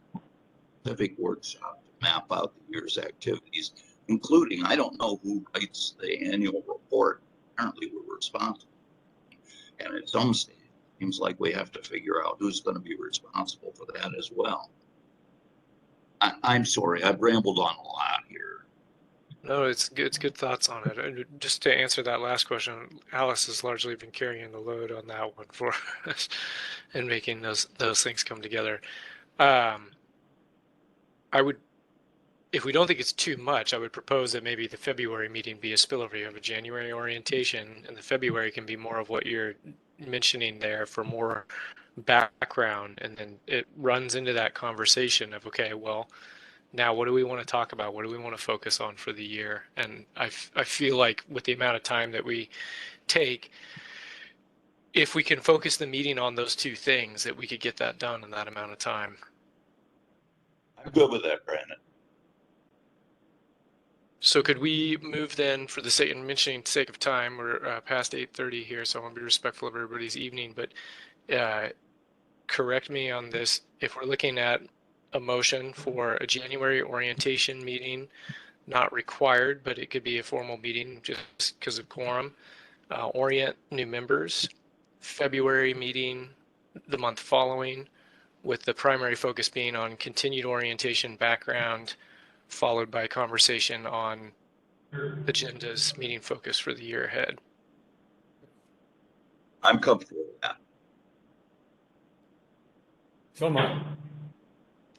specific workshop to map out the year's activities, including, I don't know who writes the annual report. Apparently we're responsible. And at some stage, it seems like we have to figure out who's going to be responsible for that as well. I'm sorry, I've rambled on a lot here. No, it's good thoughts on it. And just to answer that last question, Alice has largely been carrying the load on that one for us and making those things come together. I would, if we don't think it's too much, I would propose that maybe the February meeting be a spillover. You have a January orientation, and the February can be more of what you're mentioning there for more background, and then it runs into that conversation of, okay, well, now what do we want to talk about? What do we want to focus on for the year? And I feel like with the amount of time that we take, if we can focus the meeting on those two things, that we could get that done in that amount of time. I'm good with that, Brandon. So could we move then, for the sake of time, we're past 8:30 here, so I want to be respectful of everybody's evening, but correct me on this. If we're looking at a motion for a January orientation meeting, not required, but it could be a formal meeting just because of quorum, orient new members, February meeting the month following, with the primary focus being on continued orientation background, followed by conversation on agendas, meeting focus for the year ahead. I'm comfortable with that. So am I.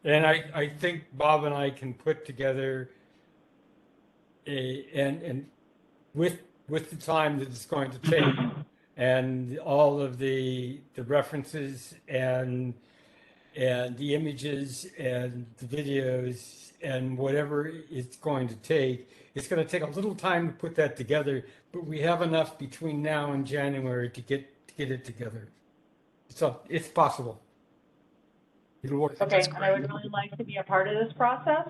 And I think Bob and I can put together and with the time that it's going to take and all of the references and the images and the videos and whatever it's going to take, it's going to take a little time to put that together, but we have enough between now and January to get it together. So it's possible. It'll work. Okay, and I would really like to be a part of this process,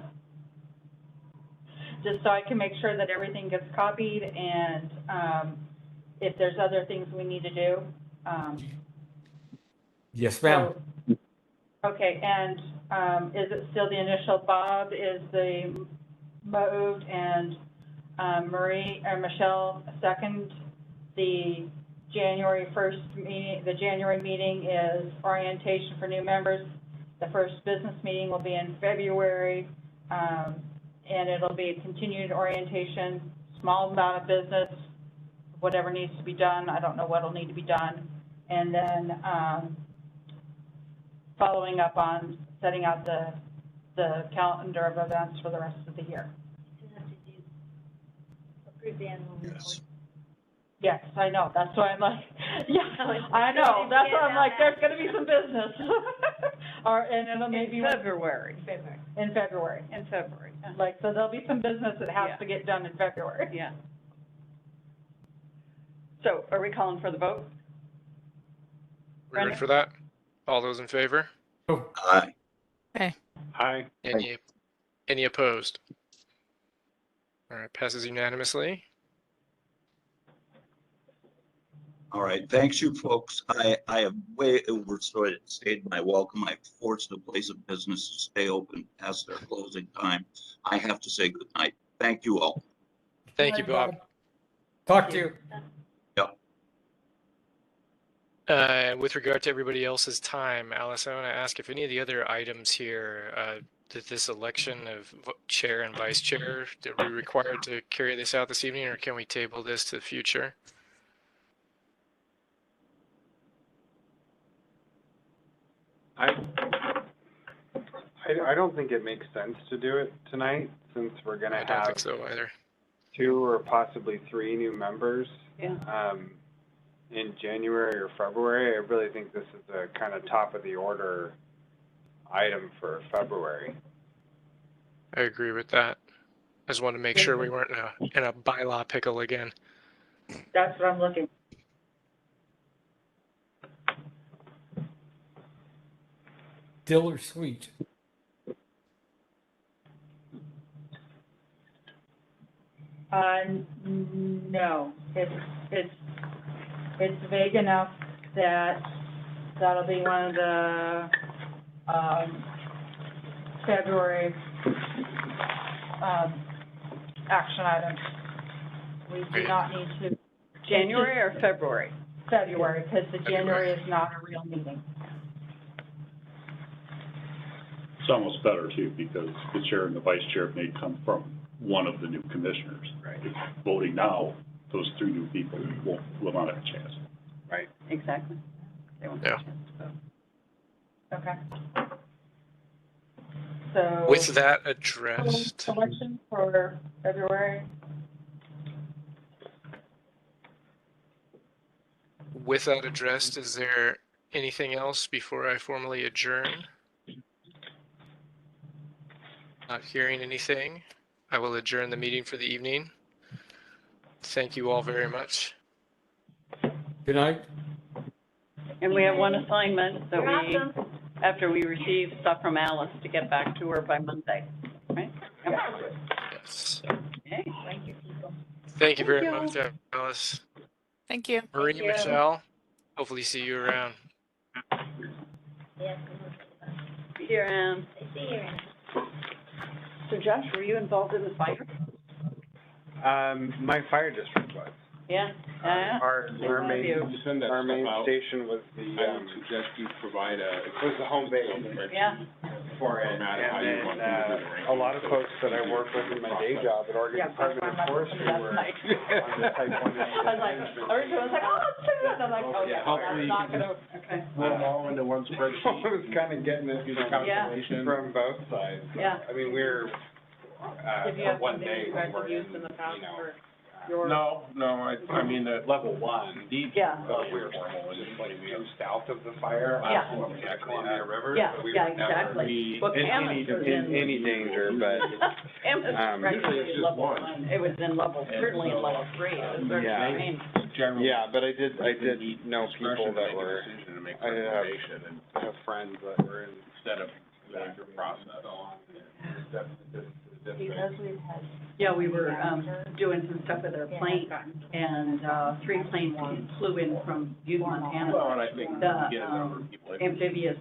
just so I can make sure that everything gets copied, and if there's other things we need to do. Yes, ma'am. So, okay, and is it still the initial Bob is the moved, and Marie or Michelle second? The January 1st meeting, the January meeting is orientation for new members. The first business meeting will be in February, and it'll be a continued orientation, small amount of business, whatever needs to be done. I don't know what'll need to be done. And then following up on setting out the calendar of events for the rest of the year. You have to do approve the annual report. Yes, I know, that's why I'm like, yeah, I know, that's why I'm like, there's gonna be some business. Or, and it'll maybe. In February. In February. In February. Like, so there'll be some business that has to get done in February. Yeah. So are we calling for the vote? We ready for that? All those in favor? Aye. Okay. Aye. Any opposed? All right, passes unanimously. All right, thanks you folks. I have way overstayed my welcome. I forced the place of business to stay open past their closing time. I have to say good night. Thank you all. Thank you, Bob. Talk to you. With regard to everybody else's time, Alice, I want to ask if any of the other items here, that this election of chair and vice chair, are we required to carry this out this evening, or can we table this to the future? I don't think it makes sense to do it tonight, since we're going to I don't have think so either. 2 or possibly 3 new members. Yeah. In January or February. I really think this is a kind of top of the order item for February. I agree with that. I just wanted to make sure we weren't in a bylaw pickle again. That's what I'm looking. Dill or sweet? No, it's vague enough that that'll be one of the, February, action items. We do not need to. January or February? February, because the January is not a real meeting. It's almost better too, because the chair and the vice chair may come from one of the new commissioners. Right. If voting now, those 3 new people will not have a chance. Right. Exactly. They won't have a chance to vote. Okay. So. With that addressed, Election for February. is there anything else before I formally adjourn? Not hearing anything, I will adjourn the meeting for the evening. Thank you all very much. Good night. And we have one assignment that You're we, welcome. after we receive stuff from Alice, to get back to her by Monday, right? Yep. Yes. Okay. Thank you, people. Thank you very you. much, Alice. Thank you. Marie, you. Michelle, hopefully see you around. Yes, Here, I see you. so Josh, were you involved in the fire? My fire district was. Yeah. Our main, you. Send that our main stuff out. station was the, I would suggest you provide was the home base. Yeah. For it. And then, a lot of folks that I work with in my day job at Oregon Department of Forestry were on the type 1. I was like, oh, let's do that. I'm like, oh, yeah, hopefully that's not you gonna, okay. Put them all into one spreadsheet. I was kind of getting it Calculation. from both sides. Yeah. I mean, we're, If you have one something day you guys we have were used in the past you know, for your. No, I mean, the level 1, these, Yeah. we were just like south of the fire. Yeah. Columbia River. Yeah, but we yeah, were never exactly. Well, Camas was in. any danger, but, Camas was usually it's just level one. 1. It was in level, certainly in level 3. It was very Yeah. strange. Generally. yeah, but I did know people discretion to that make a were, decision to make I did recommendation and have friends that were in. instead of going through process. Because we've had. Yeah, we were, doing some stuff with our Yeah, plane, I've gotten- and, 3 planes flew in from Butte, Montana. Well, and I think The, get a number of people. amphibious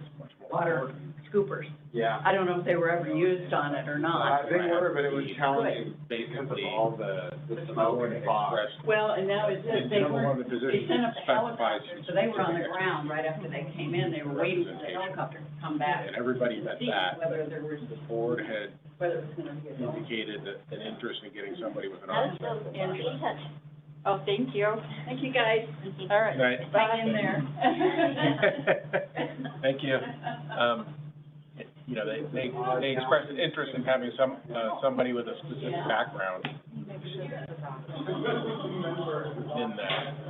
water scoopers. Yeah. I don't know if they were ever used on it or not. They were, but it was challenging because of all the smoke and fog. Well, and that was it, they General, were, one of the they sent up positions the specifies helicopter, so they were on the ground right after they came in, they were waiting for the helicopter to come back. And everybody To at see that, whether there was, the board had whether it was gonna be a dog. indicated that an interest in getting somebody with an That is architect. so, be in touch. Oh, thank you. Thank you, guys. All right. Right. Hang in there. Thank you. You know, they expressed an interest in having somebody with a specific background in that.